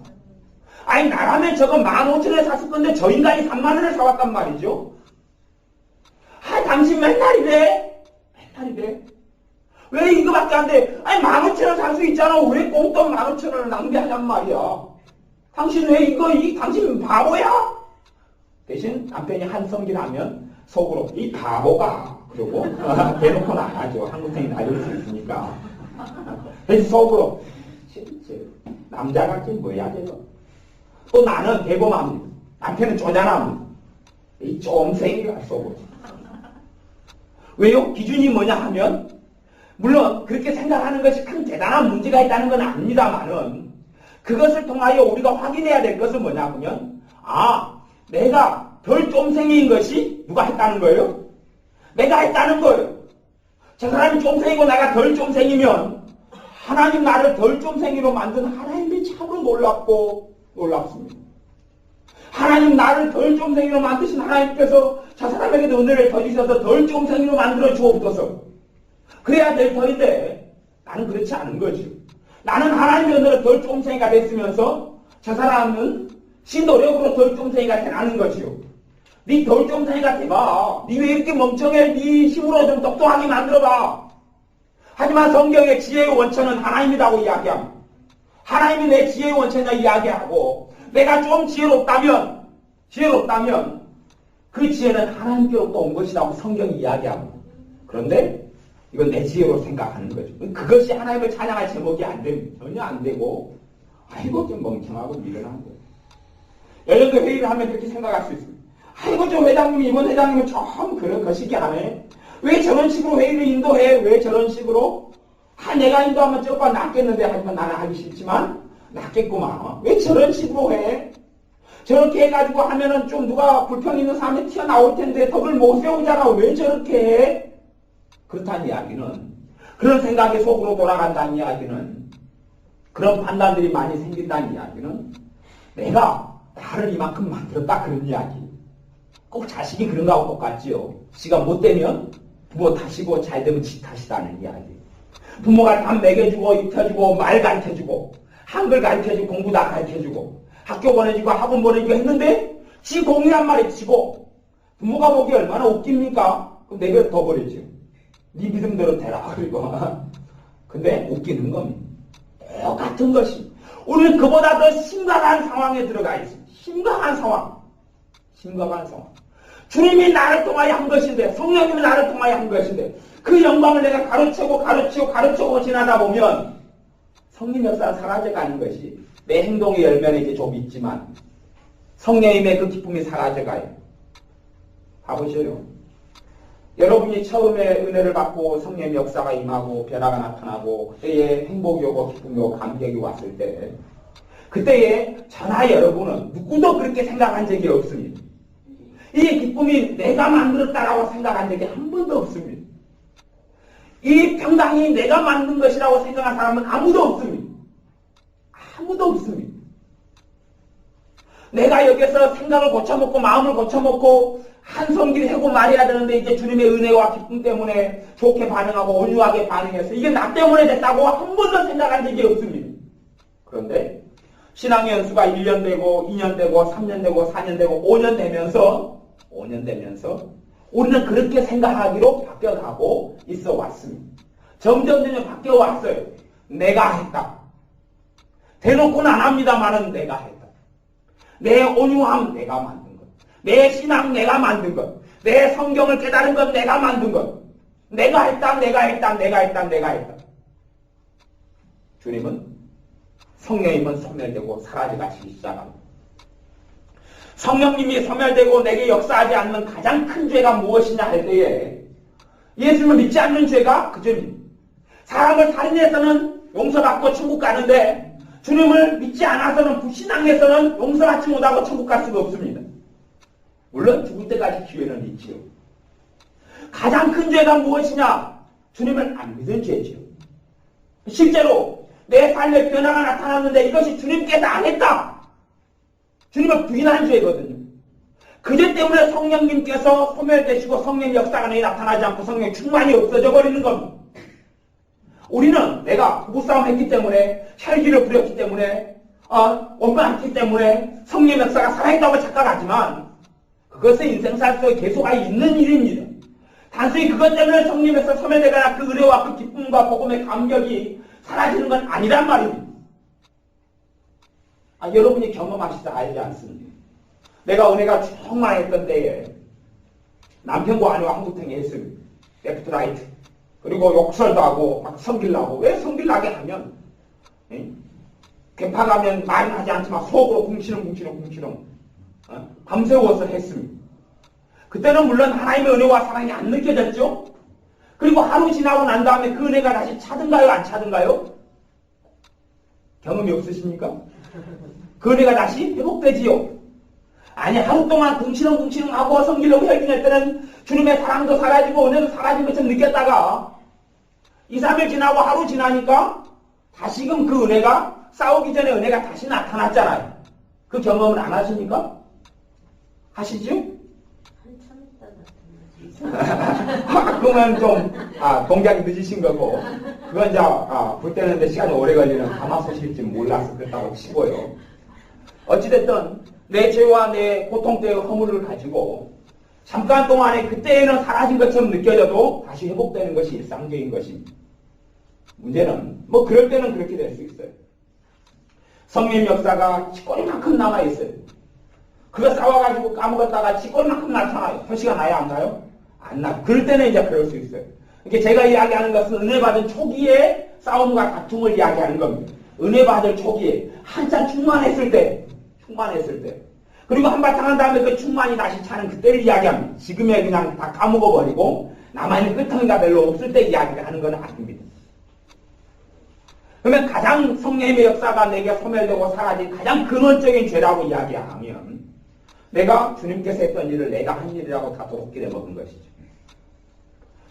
나라면 저거 15,000원에 샀을 건데 저 인간이 30,000원을 사왔단 말이죠. 당신 맨날 이래. 왜 이거밖에 안 돼? 15,000원 살 수 있잖아. 왜 꽁돈 15,000원을 낭비하냔 말이야. 당신 왜 당신 바보야? 대신 남편이 한성질 하면 속으로 이 바보가 그러고 대놓고는 안 하죠. 한국생이 날릴 수 있으니까. 그래서 속으로 남자가 지금 뭐야 되고 또 나는 대범합니다. 남편은 쪼잔합니다. 이 쫌생이가 속으로. 왜요? 기준이 뭐냐 하면 물론 그렇게 생각하는 것이 큰 대단한 문제가 있다는 건 아닙니다만은 그것을 통하여 우리가 확인해야 될 것은 뭐냐 하면 내가 덜 쫌생이인 것이 누가 했다는 거예요? 내가 했다는 거예요. 저 사람이 쫌생이고 내가 덜 쫌생이면 하나님 나를 덜 쫌생이로 만든 하나님이 참으로 놀랍습니다. 하나님 나를 덜 쫌생이로 만드신 하나님께서 저 사람에게도 은혜를 더 주셔서 덜 쫌생이로 만들어 주옵소서. 그래야 될 터인데 나는 그렇지 않은 거지. 나는 하나님의 은혜로 덜 쫌생이가 됐으면서 저 사람은 지 노력으로 덜 쫌생이가 되라는 거지요. 니 덜 쫌생이가 돼봐. 니 왜 이렇게 멍청해? 니 힘으로 좀 똑똑하게 만들어봐. 하지만 성경의 지혜의 원천은 하나님이라고 이야기합니다. 하나님이 내 지혜의 원천이라 이야기하고 내가 좀 지혜롭다면 그 지혜는 하나님께로부터 온 것이라고 성경이 이야기합니다. 그런데 이건 내 지혜로 생각하는 거죠. 그것이 하나님을 찬양할 제목이 안 됩니다. 전혀 안 되고 아이고 좀 멍청하고 미련한 거예요. 여러분도 회의를 하면 그렇게 생각할 수 있습니다. 아이고 저 회장님이 이번 회장님은 참 그런 거시기 하네. 왜 저런 식으로 회의를 인도해? 왜 저런 식으로? 내가 인도하면 저거 낫겠는데 하지만 나는 하기 싫지만 낫겠구만. 왜 저런 식으로 해? 저렇게 해가지고 하면은 좀 누가 불평 있는 사람이 튀어나올 텐데 덕을 못 세우잖아. 왜 저렇게 해? 그렇다는 이야기는 그런 생각이 속으로 돌아간다는 이야기는 그런 판단들이 많이 생긴다는 이야기는 내가 나를 이만큼 만들었다 그런 이야기. 꼭 자식이 그런 거하고 똑같지요. 지가 못되면 부모 탓이고 잘 되면 지 탓이다는 이야기. 부모가 밥 먹여주고 입혀주고 말 가르쳐주고 한글 가르쳐주고 공부 다 가르쳐주고 학교 보내주고 학원 보내주고 했는데 지 공이란 말이 치고 부모가 보기 얼마나 웃깁니까? 그럼 내가 더 버리죠. 네 믿음대로 되라. 그리고 근데 웃기는 겁니다. 똑같은 것이 우리는 그보다 더 심각한 상황에 들어가 있습니다. 심각한 상황. 주님이 나를 통하여 한 것인데 성령님이 나를 통하여 한 것인데 그 영광을 내가 가르치고 지나다 보면 성령 역사가 사라져가는 것이 내 행동의 열면에 이제 좀 있지만 성령님의 그 기쁨이 사라져가요. 봐보셔요. 여러분이 처음에 은혜를 받고 성령의 역사가 임하고 변화가 나타나고 그때에 행복이 오고 기쁨이 오고 감격이 왔을 때 그때에 저나 여러분은 누구도 그렇게 생각한 적이 없습니다. 이 기쁨이 내가 만들었다라고 생각한 적이 한 번도 없습니다. 이 평강이 내가 만든 것이라고 생각한 사람은 아무도 없습니다. 내가 여기서 생각을 고쳐먹고 마음을 고쳐먹고 한성기를 하고 말해야 되는데 이제 주님의 은혜와 기쁨 때문에 좋게 반응하고 온유하게 반응해서 이게 나 때문에 됐다고 한 번도 생각한 적이 없습니다. 그런데 신앙의 연수가 1년 되고 2년 되고 3년 되고 4년 되고 5년 되면서 우리는 그렇게 생각하기로 바뀌어가고 있어 왔습니다. 점점 바뀌어 왔어요. 내가 했다. 대놓고는 안 합니다만은 내가 했다. 내 온유함 내가 만든 것. 내 신앙 내가 만든 것. 내 성경을 깨달은 것 내가 만든 것. 내가 했다. 주님은 성령님은 소멸되고 사라져가시기 시작합니다. 성령님이 소멸되고 내게 역사하지 않는 가장 큰 죄가 무엇이냐 할 때에 예수님을 믿지 않는 죄가 그 죄입니다. 사람을 살인해서는 용서받고 천국 가는데 주님을 믿지 않아서는 불신앙해서는 용서받지 못하고 천국 갈 수가 없습니다. 물론 죽을 때까지 기회는 있지요. 가장 큰 죄가 무엇이냐? 주님을 안 믿은 죄지요. 실제로 내 삶에 변화가 나타났는데 이것이 주님께서 안 했다. 주님을 부인한 죄거든요. 그 죄 때문에 성령님께서 소멸되시고 성령 역사가 내게 나타나지 않고 성령 충만이 없어져 버리는 겁니다. 우리는 내가 부부싸움 했기 때문에 혈기를 부렸기 때문에 원망했기 때문에 성령 역사가 살아있다고 착각하지만 그것은 인생살 속에 계속 있는 일입니다. 단순히 그것 때문에 성령 역사가 소멸되거나 그 은혜와 그 기쁨과 복음의 감격이 사라지는 건 아니란 말입니다. 여러분이 경험하시다 알지 않습니까? 내가 은혜가 충만했던 때에 남편과 아내와 한국행위 했습니다. 레프트라이트. 그리고 욕설도 하고 막 성질나고 왜 성질나게 하면 개파 가면 말은 하지 않지만 속으로 궁시렁 밤새워서 했습니다. 그때는 물론 하나님의 은혜와 사랑이 안 느껴졌죠. 그리고 하루 지나고 난 다음에 그 은혜가 다시 차든가요 안 차든가요? 경험이 없으십니까? 그 은혜가 다시 회복되지요. 아니 하루 동안 둥치렁둥치렁 하고 성기려고 혈기낼 때는 주님의 사랑도 사라지고 은혜도 사라진 것처럼 느꼈다가 2, 3일 지나고 하루 지나니까 다시금 그 은혜가 싸우기 전에 은혜가 다시 나타났잖아요. 그 경험은 안 하십니까? 하시죠? 한참 있다 그러면 좀 동작이 늦으신 거고 그건 이제 볼 때는 이제 시간이 오래 걸리는 가마솥일지 몰라서 그렇다고 치고요. 어찌됐든 내 죄와 내 고통 때의 허물을 가지고 잠깐 동안에 그때에는 사라진 것처럼 느껴져도 다시 회복되는 것이 일상적인 것입니다. 문제는 뭐 그럴 때는 그렇게 될 수 있어요. 성령 역사가 치꼬리만큼 남아있어요. 그거 싸워가지고 까먹었다가 치꼬리만큼 나타나요. 표시가 나요? 안 나요? 안 나요. 그럴 때는 이제 그럴 수 있어요. 이렇게 제가 이야기하는 것은 은혜 받은 초기에 싸움과 다툼을 이야기하는 겁니다. 은혜 받을 초기에 한참 충만했을 때 그리고 한바탕 한 다음에 그 충만이 다시 차는 그때를 이야기합니다. 지금에 그냥 다 까먹어버리고 남아있는 끄덩이가 별로 없을 때 이야기를 하는 건 아닙니다. 그러면 가장 성령의 역사가 내게 소멸되고 사라진 가장 근원적인 죄라고 이야기하면 내가 주님께서 했던 일을 내가 한 일이라고 다 도둑질해 먹은 것이죠.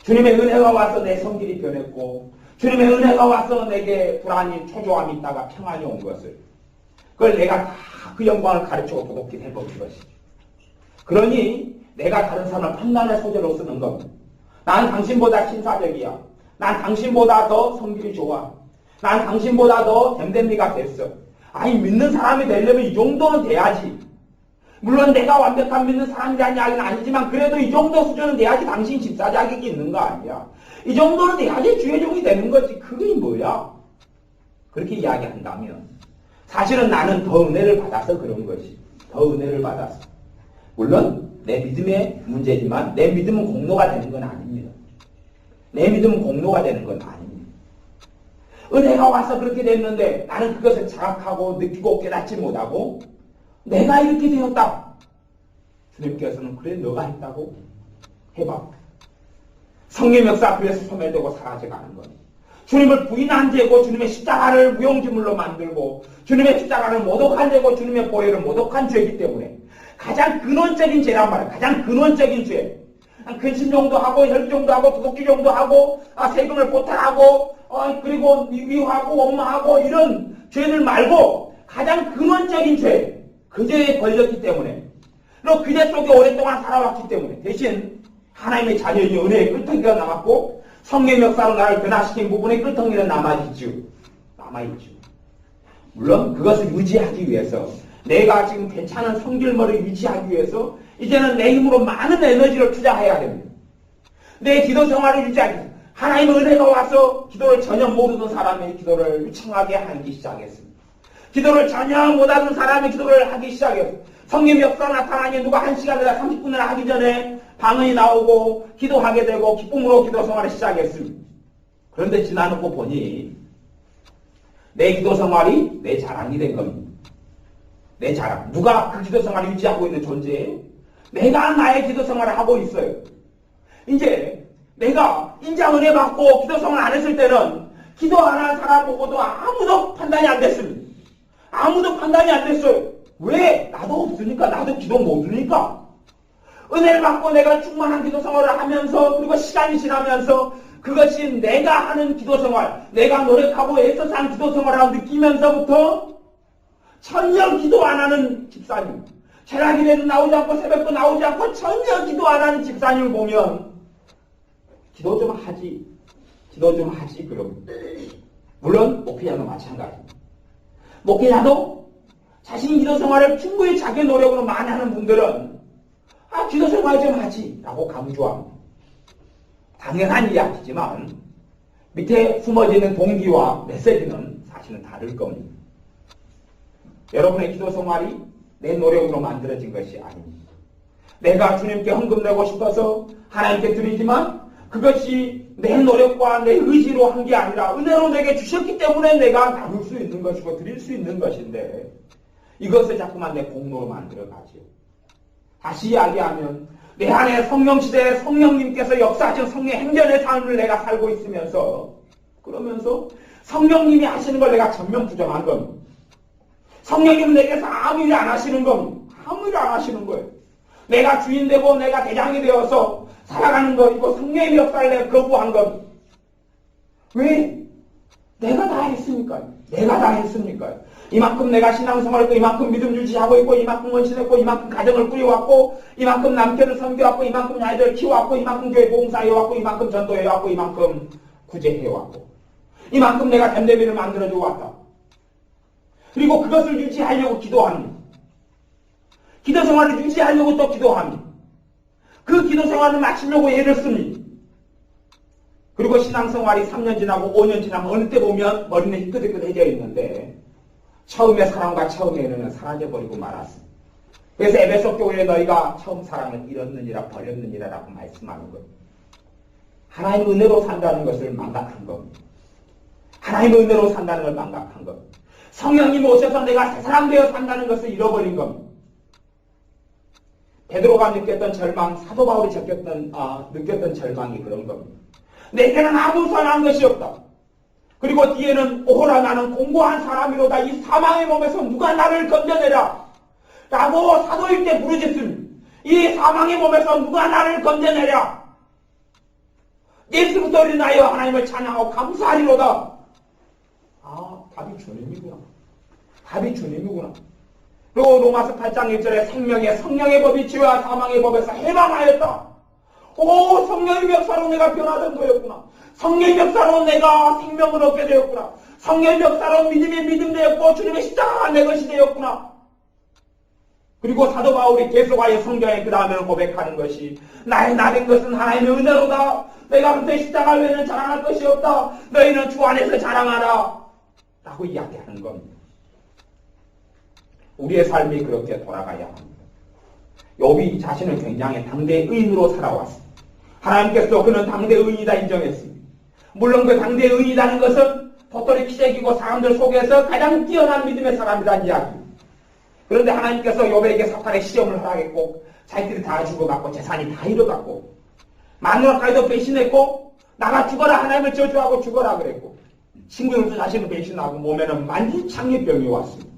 주님의 은혜가 와서 내 성질이 변했고 주님의 은혜가 와서 내게 불안이 초조함이 있다가 평안이 온 것을 그걸 내가 다 그 영광을 가르치고 도둑질해 먹은 것이죠. 그러니 내가 다른 사람을 판단의 소재로 쓰는 겁니다. 난 당신보다 신사적이야. 난 당신보다 더 성질이 좋아. 난 당신보다 더 댐댐이가 됐어. 아니 믿는 사람이 되려면 이 정도는 돼야지. 물론 내가 완벽한 믿는 사람이라는 이야기는 아니지만 그래도 이 정도 수준은 돼야지 당신 집사 자격이 있는 거 아니야. 이 정도는 돼야지 주의 종이 되는 거지. 그게 뭐야? 그렇게 이야기한다면 사실은 나는 더 은혜를 받아서 그런 것이. 더 은혜를 받아서. 물론 내 믿음의 문제지만 내 믿음은 공로가 되는 건 아닙니다. 내 믿음은 공로가 되는 건 아닙니다. 은혜가 와서 그렇게 됐는데 나는 그것을 자각하고 느끼고 깨닫지 못하고 내가 이렇게 되었다. 주님께서는 그래 너가 했다고 해봐. 성령 역사 그래서 소멸되고 사라져가는 겁니다. 주님을 부인한 죄고 주님의 십자가를 무용지물로 만들고 주님의 십자가를 모독한 죄고 주님의 보혈을 모독한 죄이기 때문에 가장 근원적인 죄란 말이에요. 가장 근원적인 죄. 근심정도 하고 혈정도 하고 도둑질정도 하고 세금을 보탈하고 그리고 미워하고 원망하고 이런 죄들 말고 가장 근원적인 죄. 그 죄에 걸렸기 때문에 그리고 그 죄 속에 오랫동안 살아왔기 때문에 대신 하나님의 자녀의 은혜의 끄떡이가 남았고 성령 역사로 나를 변화시킨 부분의 끄떡이는 남아있죠. 물론 그것을 유지하기 위해서 내가 지금 괜찮은 성질머리를 유지하기 위해서 이제는 내 힘으로 많은 에너지를 투자해야 됩니다. 내 기도 생활을 유지하기 위해서 하나님의 은혜가 와서 기도를 전혀 모르는 사람의 기도를 유창하게 하기 시작했습니다. 기도를 전혀 못하는 사람의 기도를 하기 시작했어요. 성령 역사 나타나니 누가 1시간이나 30분이나 하기 전에 방언이 나오고 기도하게 되고 기쁨으로 기도 생활을 시작했습니다. 그런데 지나놓고 보니 내 기도 생활이 내 자랑이 된 겁니다. 내 자랑. 누가 그 기도 생활을 유지하고 있는 존재예요? 내가 나의 기도 생활을 하고 있어요. 이제 내가 인자 은혜 받고 기도 생활 안 했을 때는 기도 안 하는 사람 보고도 아무도 판단이 안 됐습니다. 아무도 판단이 안 됐어요. 왜? 나도 없으니까. 나도 기도 못하니까. 은혜를 받고 내가 충만한 기도 생활을 하면서 그리고 시간이 지나면서 그것이 내가 하는 기도 생활, 내가 노력하고 애써서 한 기도 생활을 느끼면서부터 전혀 기도 안 하는 집사님, 철학일에도 나오지 않고 새벽도 나오지 않고 전혀 기도 안 하는 집사님을 보면 기도 좀 하지 그럼. 물론 목회자도 마찬가지입니다. 목회자도 자신 기도 생활을 충분히 자기 노력으로 많이 하는 분들은 기도 생활 좀 하지 라고 강조합니다. 당연한 이야기지만 밑에 숨어지는 동기와 메시지는 사실은 다를 겁니다. 여러분의 기도 생활이 내 노력으로 만들어진 것이 아닙니다. 내가 주님께 헌금 내고 싶어서 하나님께 드리지만 그것이 내 노력과 내 의지로 한 게 아니라 은혜로 내게 주셨기 때문에 내가 나눌 수 있는 것이고 드릴 수 있는 것인데 이것을 자꾸만 내 공로로 만들어가죠. 다시 이야기하면 내 안에 성령시대에 성령님께서 역사하신 성령 행전의 삶을 내가 살고 있으면서 그러면서 성령님이 하시는 걸 내가 전면 부정한 겁니다. 성령님은 내게서 아무 일 안 하시는 겁니다. 아무 일 안 하시는 거예요. 내가 주인 되고 내가 대장이 되어서 살아가는 거, 이거 성령의 역사를 내가 거부한 것. 왜? 내가 다 했으니까요. 내가 다 했으니까요. 이만큼 내가 신앙생활했고, 이만큼 믿음 유지하고 있고, 이만큼 헌신했고, 이만큼 가정을 꾸려왔고, 이만큼 남편을 섬겨왔고, 이만큼 아이들을 키워왔고, 이만큼 교회 봉사해왔고, 이만큼 전도해왔고, 이만큼 구제해왔고, 이만큼 내가 댐데미를 만들어줘 왔다. 그리고 그것을 유지하려고 기도합니다. 기도 생활을 유지하려고 또 기도합니다. 그 기도 생활을 마치려고 애를 씁니다. 그리고 신앙생활이 3년 지나고 5년 지나면 어느 때 보면 머리는 희끗희끗해져 있는데 처음의 사랑과 처음의 은혜는 사라져버리고 말았습니다. 그래서 에베소 교회에 너희가 처음 사랑을 잃었느니라 버렸느니라 라고 말씀하는 것. 하나님의 은혜로 산다는 것을 망각한 겁니다. 하나님의 은혜로 산다는 걸 망각한 것. 성령님 오셔서 내가 새 사람 되어 산다는 것을 잃어버린 겁니다. 베드로가 느꼈던 절망, 사도 바울이 느꼈던 절망이 그런 겁니다. 내게는 아무 선한 것이 없다. 그리고 뒤에는 오호라 나는 공고한 사람이로다. 이 사망의 몸에서 누가 나를 건져내라 라고 사도일 때 부르짖습니다. 이 사망의 몸에서 누가 나를 건져내랴. 예수 그리스도로 인하여 하나님을 찬양하고 감사하리로다. 답이 주님이구나. 답이 주님이구나. 그리고 로마서 8장 1절에 생명의 성령의 법이 죄와 사망의 법에서 해방하였다. 오, 성령의 역사로 내가 변화된 거였구나. 성령의 역사로 내가 생명을 얻게 되었구나. 성령의 역사로 믿음의 믿음 되었고 주님의 십자가가 내 것이 되었구나. 그리고 사도 바울이 계속하여 성경에 그 다음에는 고백하는 것이 나의 나된 것은 하나님의 은혜로다. 내가 그때 십자가 외에는 자랑할 것이 없다. 너희는 주 안에서 자랑하라 라고 이야기하는 겁니다. 우리의 삶이 그렇게 돌아가야 합니다. 욥이 자신은 굉장히 당대 의인으로 살아왔습니다. 하나님께서 그는 당대 의인이다 인정했습니다. 물론 그 당대 의인이라는 것은 도토리 키재기고 사람들 속에서 가장 뛰어난 믿음의 사람이라는 이야기입니다. 그런데 하나님께서 욥에게 사탄의 시험을 허락했고 자기들이 다 죽어갔고 재산이 다 잃어갔고 마누라까지도 배신했고 나가 죽어라 하나님을 저주하고 죽어라 그랬고 친구들도 자신을 배신하고 몸에는 만신창이의 병이 왔습니다.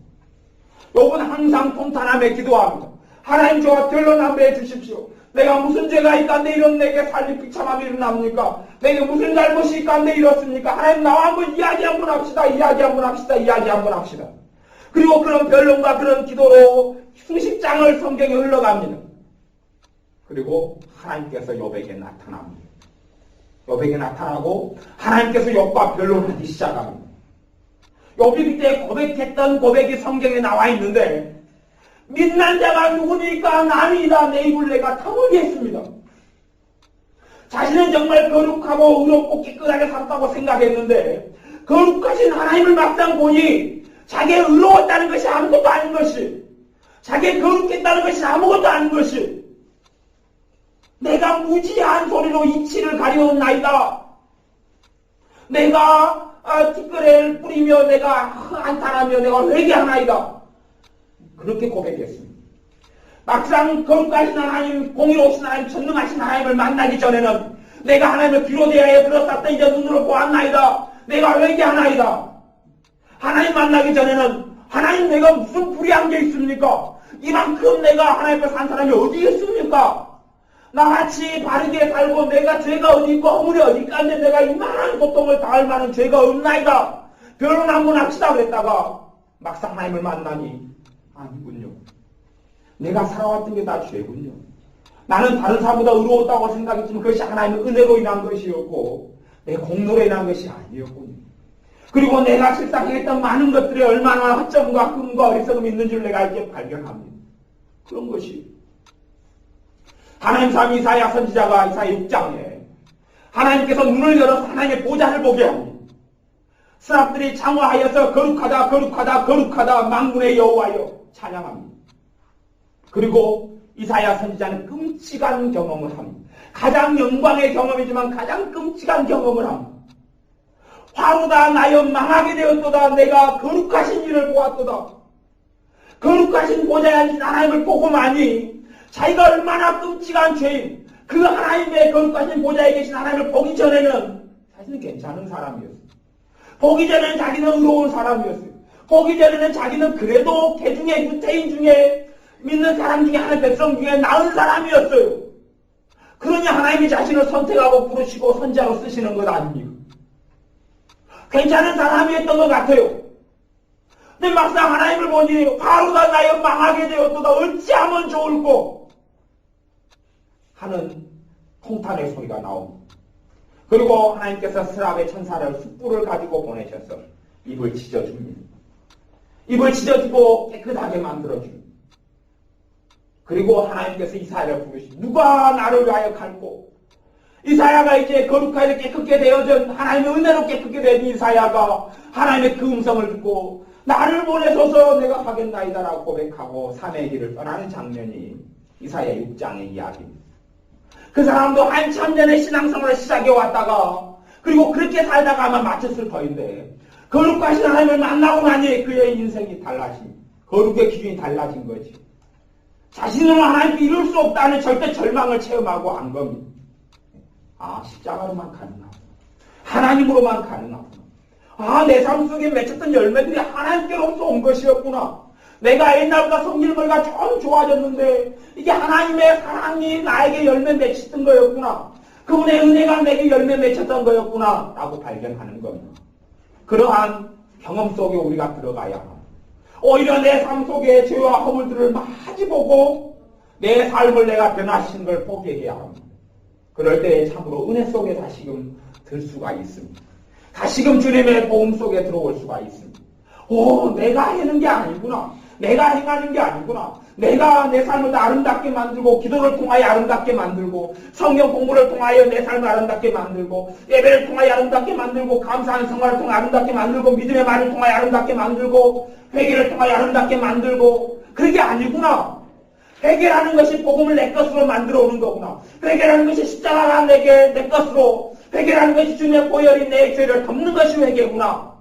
욥은 항상 통탄하며 기도합니다. 하나님 저와 변론하게 해주십시오. 내가 무슨 죄가 있간데 이런 내게 살리 비참함이 일어납니까? 내게 무슨 잘못이 있간데 이렇습니까? 하나님 나와 한번 이야기 한번 합시다. 이야기 한번 합시다. 그리고 그런 변론과 그런 기도로 수십 장을 성경에 흘러갑니다. 그리고 하나님께서 욥에게 나타납니다. 욥에게 나타나고 하나님께서 욥과 변론하기 시작합니다. 욥이 그때 고백했던 고백이 성경에 나와 있는데 믿는 자가 누구니까 남이다 내 입을 내가 다물게 했습니다. 자신은 정말 거룩하고 의롭고 깨끗하게 살았다고 생각했는데 거룩하신 하나님을 막상 보니 자기가 의로웠다는 것이 아무것도 아닌 것이 자기가 거룩했다는 것이 아무것도 아닌 것이 내가 무지한 소리로 이치를 가려온나이다. 내가 티끌을 뿌리며 내가 한탄하며 내가 회개하나이다. 그렇게 고백했습니다. 막상 거룩하신 하나님, 공의로우신 하나님, 전능하신 하나님을 만나기 전에는 내가 하나님을 귀로 대하여 들었었다 이제 눈으로 보았나이다. 내가 회개하나이다. 하나님 만나기 전에는 하나님 내가 무슨 불의한 게 있습니까? 이만큼 내가 하나님 앞에 산 사람이 어디 있습니까? 나같이 바르게 살고 내가 죄가 어디 있고 허물이 어디 있간데 내가 이만한 고통을 당할 만한 죄가 없나이다. 변론 한번 합시다 그랬다가 막상 하나님을 만나니 아니군요. 내가 살아왔던 게 다 죄군요. 나는 다른 사람보다 의로웠다고 생각했지만 그것이 하나님의 은혜로 인한 것이었고 내 공로로 인한 것이 아니었군요. 그리고 내가 실상 했던 많은 것들이 얼마나 허점과 끔과 어리석음이 있는 줄 내가 이렇게 발견합니다. 그런 것이 하나님 참 이사야 선지자가 이사야 6장에 하나님께서 눈을 열어서 하나님의 보좌를 보게 합니다. 스랍들이 창화하여서 거룩하다 만군의 여호와여 찬양합니다. 그리고 이사야 선지자는 끔찍한 경험을 합니다. 가장 영광의 경험이지만 가장 끔찍한 경험을 합니다. 화루다 나여 망하게 되었도다. 내가 거룩하신 일을 보았도다. 거룩하신 보좌에 앉은 하나님을 보고만이 자기가 얼마나 끔찍한 죄인, 그 하나님의 거룩하신 보좌에 계신 하나님을 보기 전에는 자기는 괜찮은 사람이었어요. 보기 전에는 자기는 의로운 사람이었어요. 보기 전에는 자기는 그래도 개중에 유태인 중에 믿는 사람 중에 하나님 백성 중에 나은 사람이었어요. 그러니 하나님이 자신을 선택하고 부르시고 선지자로 쓰시는 것 아닙니까? 괜찮은 사람이었던 것 같아요. 근데 막상 하나님을 보니 바로가 나여 망하게 되었도다 어찌하면 좋을꼬 하는 통탄의 소리가 나옵니다. 그리고 하나님께서 스랍의 천사를 숯불을 가지고 보내셔서 입을 찢어줍니다. 입을 찢어주고 깨끗하게 만들어줍니다. 그리고 하나님께서 이사야를 부르시고 누가 나를 위하여 갈고 이사야가 이제 거룩하게 깨끗게 되어진 하나님의 은혜로 깨끗게 된 이사야가 하나님의 그 음성을 듣고 나를 보내소서 내가 하겠나이다라고 고백하고 산의 길을 떠나는 장면이 이사야 6장의 이야기입니다. 그 사람도 한참 전에 신앙생활을 시작해 왔다가 그리고 그렇게 살다가 아마 마쳤을 터인데 거룩하신 하나님을 만나고 나니 그의 인생이 달라진 거룩의 기준이 달라진 거지. 자신으로 하나님께 이룰 수 없다는 절대 절망을 체험하고 안 겁니다. 아, 십자가로만 가능하구나. 하나님으로만 가능하구나. 아, 내 삶 속에 맺혔던 열매들이 하나님께로부터 온 것이었구나. 내가 옛날보다 성질머리가 좀 좋아졌는데 이게 하나님의 사랑이 나에게 열매 맺혔던 거였구나. 그분의 은혜가 내게 열매 맺혔던 거였구나 라고 발견하는 겁니다. 그러한 경험 속에 우리가 들어가야 합니다. 오히려 내 삶 속에 죄와 허물들을 많이 보고 내 삶을 내가 변화시키는 걸 보게 해야 합니다. 그럴 때 참으로 은혜 속에 다시금 들 수가 있습니다. 다시금 주님의 복음 속에 들어올 수가 있습니다. 오, 내가 하는 게 아니구나. 내가 행하는 게 아니구나. 내가 내 삶을 아름답게 만들고 기도를 통하여 아름답게 만들고 성경 공부를 통하여 내 삶을 아름답게 만들고 예배를 통하여 아름답게 만들고 감사하는 생활을 통하여 아름답게 만들고 믿음의 말을 통하여 아름답게 만들고 회개를 통하여 아름답게 만들고 그게 아니구나. 회개라는 것이 복음을 내 것으로 만들어 오는 거구나. 회개라는 것이 십자가가 내 것으로 회개라는 것이 주님의 보혈이 내 죄를 덮는 것이 회개구나.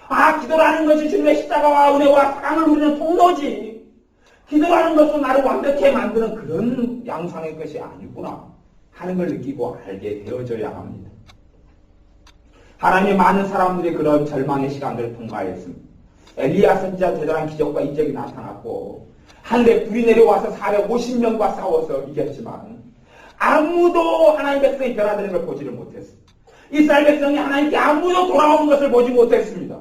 아, 기도라는 것이 주님의 십자가와 은혜와 사랑을 누리는 통로지. 기도라는 것은 나를 완벽하게 만드는 그런 양상의 것이 아니구나 하는 걸 느끼고 알게 되어져야 합니다. 하나님의 많은 사람들이 그런 절망의 시간들을 통과했습니다. 엘리야 선지자 대단한 기적과 이적이 나타났고 한데 불이 내려와서 450명과 싸워서 이겼지만 아무도 하나님 백성이 변화되는 걸 보지를 못했습니다. 이스라엘 백성이 하나님께 아무도 돌아오는 것을 보지 못했습니다.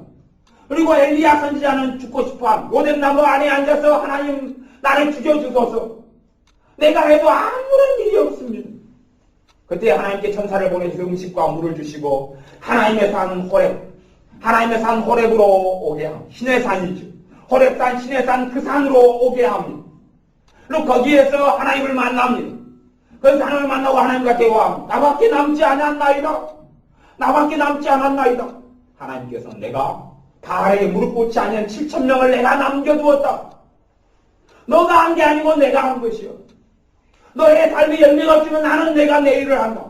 그리고 엘리야 선지자는 죽고 싶어함. 로뎀나무 안에 앉아서 하나님 나를 죽여주소서. 내가 해도 아무런 일이 없습니다. 그때 하나님께 천사를 보내서 음식과 물을 주시고 하나님의 산 호렙, 하나님의 산 호렙으로 오게 합니다. 신의 산이죠. 호렙산, 신의 산 그 산으로 오게 합니다. 그리고 거기에서 하나님을 만납니다. 그래서 하나님을 만나고 하나님과 대화합니다. 나밖에 남지 않았나이다. 나밖에 남지 않았나이다. 하나님께서는 내가 바알에게 무릎 꿇지 않은 7,000명을 내가 남겨두었다. 너가 한 게 아니고 내가 한 것이요. 너의 삶에 열매가 없으면 나는 내가 내 일을 한다.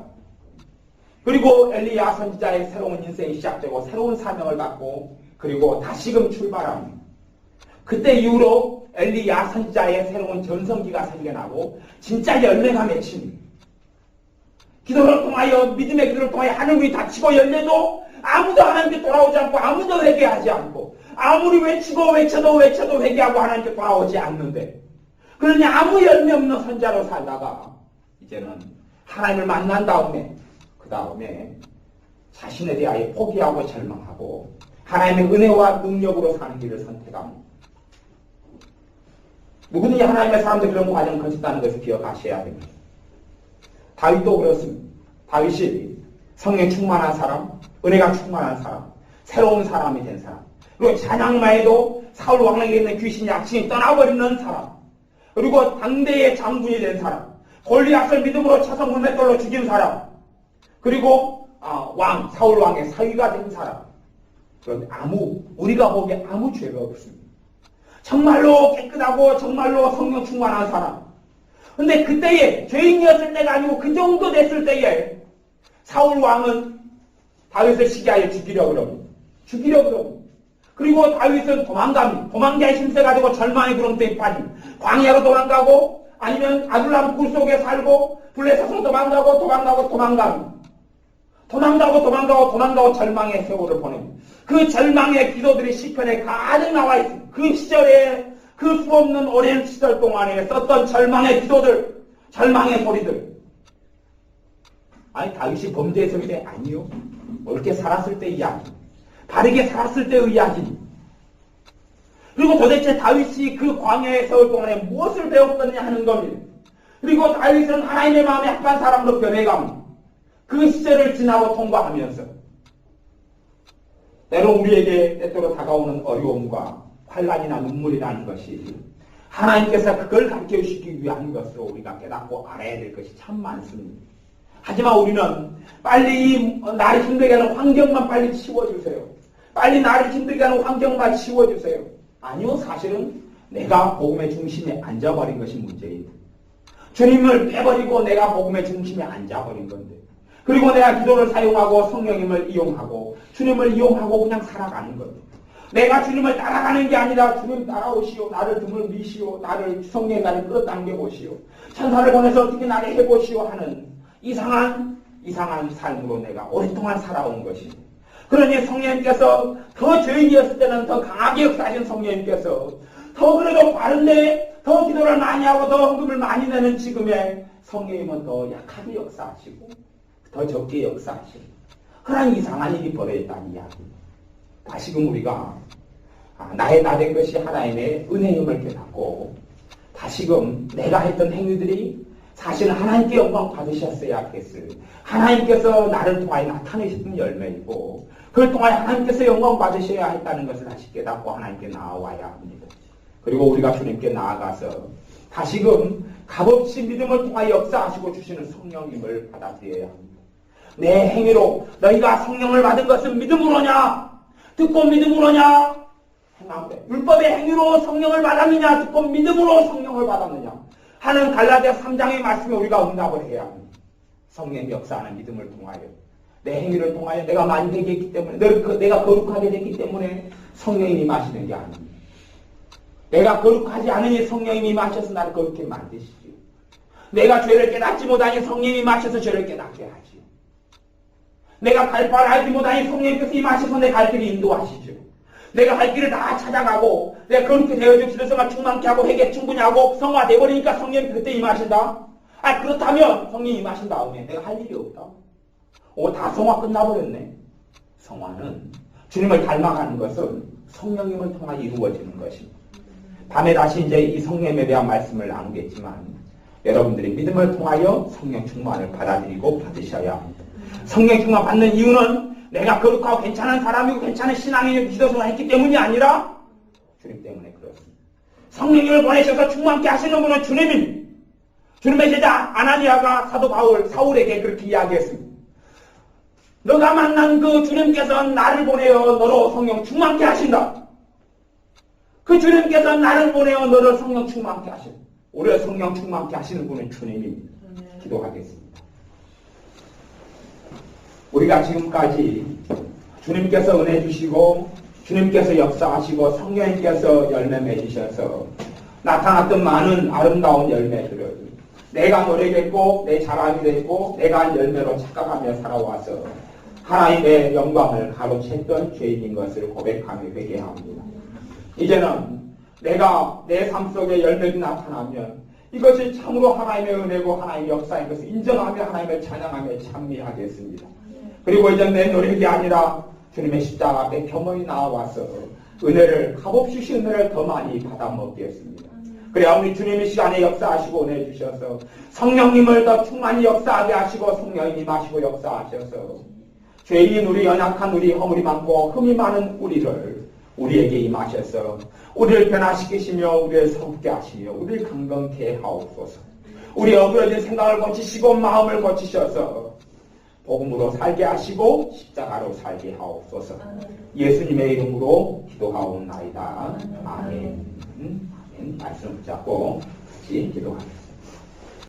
그리고 엘리야 선지자의 새로운 인생이 시작되고 새로운 사명을 갖고 그리고 다시금 출발합니다. 그때 이후로 엘리야 선지자의 새로운 전성기가 생겨나고 진짜 열매가 맺힙니다. 기도를 통하여 믿음의 기도를 통하여 하늘문이 닫히고 열려도 아무도 하나님께 돌아오지 않고 아무도 회개하지 않고 아무리 외쳐도 회개하고 하나님께 돌아오지 않는데 그러니 아무 열매 없는 선자로 살다가 이제는 하나님을 만난 다음에 그 다음에 자신에 대하여 포기하고 절망하고 하나님의 은혜와 능력으로 사는 길을 선택합니다. 누구든지 하나님의 사람들 그런 과정을 거쳤다는 것을 기억하셔야 됩니다. 다윗도 그렇습니다. 다윗이 성령 충만한 사람, 은혜가 충만한 사람, 새로운 사람이 된 사람, 그리고 찬양마에도 사울 왕에게 있는 귀신 약신이 떠나버리는 사람, 그리고 당대의 장군이 된 사람, 골리앗을 믿음으로 차서 물맷돌로 죽인 사람, 그리고 사울 왕의 사위가 된 사람. 그런데 우리가 보기에 아무 죄가 없습니다. 정말로 깨끗하고 정말로 성령 충만한 사람. 근데 그때에 죄인이었을 때가 아니고 그 정도 됐을 때에 사울 왕은 다윗을 시기하여 죽이려고 그럽니다. 그리고 다윗은 도망자의 심세 가지고 절망의 구렁텅이에 빠짐. 광야로 도망가고 아니면 아둘람 굴 속에 살고 블레셋으로 도망가고 절망의 세월을 보냅니다. 그 절망의 기도들이 시편에 가득 나와 있습니다. 그 시절에 그 수없는 오랜 시절 동안에 썼던 절망의 기도들, 절망의 소리들. 아니, 다윗이 범죄했을 때 아니요. 옳게 살았을 때 이야기. 바르게 살았을 때의 이야기. 그리고 도대체 다윗이 그 광야의 세월 동안에 무엇을 배웠느냐 하는 겁니다. 그리고 다윗은 하나님의 마음에 합한 사람으로 변해가며 그 시절을 지나고 통과하면서 때로 우리에게 때때로 다가오는 어려움과 환난이나 눈물이라는 것이 하나님께서 그걸 가르쳐주시기 위한 것으로 우리가 깨닫고 알아야 될 것이 참 많습니다. 하지만 우리는 빨리 나를 힘들게 하는 환경만 빨리 치워주세요. 빨리 나를 힘들게 하는 환경만 치워주세요. 아니요, 사실은 내가 복음의 중심에 앉아버린 것이 문제입니다. 주님을 빼버리고 내가 복음의 중심에 앉아버린 건데, 그리고 내가 기도를 사용하고 성령님을 이용하고 주님을 이용하고 그냥 살아가는 겁니다. 내가 주님을 따라가는 게 아니라 주님 따라오시오, 나를 등을 미시오, 나를 성령의 나를 끌어당겨 보시오, 천사를 보내서 어떻게 나를 해보시오 하는 이상한 삶으로 내가 오랫동안 살아온 것입니다. 그러니 성령님께서 더 죄인이었을 때는 더 강하게 역사하신 성령님께서 더 그래도 바른데 더 기도를 많이 하고 더 헌금을 많이 내는 지금의 성령님은 더 약하게 역사하시고 더 적게 역사하시고 그런 이상한 일이 벌어졌다는 이야기입니다. 다시금 우리가 나의 나 된 것이 하나님의 은혜임을 깨닫고 다시금 내가 했던 행위들이 사실은 하나님께 영광 받으셨어야 하겠어요. 하나님께서 나를 통하여 나타내셨던 열매이고 그걸 통하여 하나님께서 영광 받으셔야 했다는 것을 다시 깨닫고 하나님께 나아와야 합니다. 그리고 우리가 주님께 나아가서 다시금 값없이 믿음을 통하여 역사하시고 주시는 성령님을 받아들여야 합니다. 내 행위로 너희가 성령을 받은 것은 믿음으로냐? 듣고 믿음으로냐? 율법의 행위로 성령을 받았느냐? 듣고 믿음으로 성령을 받았느냐? 하는 갈라디아 3장의 말씀에 우리가 응답을 해야 합니다. 성령의 역사하는 믿음을 통하여 내 행위를 통하여 내가 많이 되게 했기 때문에 내가 거룩하게 됐기 때문에 성령님이 마시는 게 아닙니다. 내가 거룩하지 않으니 성령님이 마셔서 나를 거룩하게 만드시지요. 내가 죄를 깨닫지 못하니 성령님이 마셔서 죄를 깨닫게 하지요. 내가 갈 바를 알지 못하니 성령님께서 임하셔서 내 갈 길을 인도하시죠. 내가 할 길을 다 찾아가고 내가 그렇게 되어지고 지도성을 충만케 하고 회개 충분히 하고 성화돼 버리니까 성령이 그때 임하신다. 그렇다면 성령이 임하신 다음에 내가 할 일이 없다. 다 성화 끝나버렸네. 성화는 주님을 닮아가는 것은 성령님을 통해 이루어지는 것입니다. 밤에 다시 이제 이 성령에 대한 말씀을 나누겠지만 여러분들이 믿음을 통하여 성령 충만을 받아들이고 받으셔야 합니다. 성령 충만 받는 이유는 내가 거룩하고 괜찮은 사람이고 괜찮은 신앙인이고 기도생활을 했기 때문이 아니라 주님 때문에 그렇습니다. 성령님을 보내셔서 충만케 하시는 분은 주님입니다. 주님의 제자 아나니아가 사도 사울에게 그렇게 이야기했습니다. 너가 만난 그 주님께서 나를 보내어 너로 성령 충만케 하신다. 그 주님께서 나를 보내어 너를 성령 충만케 하신다. 우리를 성령 충만케 하시는 분은 주님입니다. 기도하겠습니다. 우리가 지금까지 주님께서 은혜 주시고 주님께서 역사하시고 성령님께서 열매 맺으셔서 나타났던 많은 아름다운 열매들을 내가 노력했고 내 자랑이 됐고 내가 한 열매로 착각하며 살아와서 하나님의 영광을 가로챘던 죄인인 것을 고백하며 회개합니다. 이제는 내가 내 삶 속에 열매가 나타나면 이것이 참으로 하나님의 은혜고 하나님의 역사인 것을 인정하며 하나님을 찬양하며 찬미하겠습니다. 그리고 이제 내 노력이 아니라 주님의 십자가 앞에 겸허히 나와서 은혜를 값없이 주신 은혜를 더 많이 받아 먹겠습니다. 그래야 우리 주님이 시간에 역사하시고 은혜 주셔서 성령님을 더 충만히 역사하게 하시고 성령님이 마시고 역사하셔서 죄인 우리 연약한 우리 허물이 많고 흠이 많은 우리를 우리에게 임하셔서 우리를 변화시키시며 우리를 새롭게 하시며 우리를 강건케 하옵소서. 우리 어그러진 생각을 고치시고 마음을 고치셔서 복음으로 살게 하시고 십자가로 살게 하옵소서. 예수님의 이름으로 기도하옵나이다. 아멘. 아멘. 말씀 붙잡고 같이 기도하겠습니다.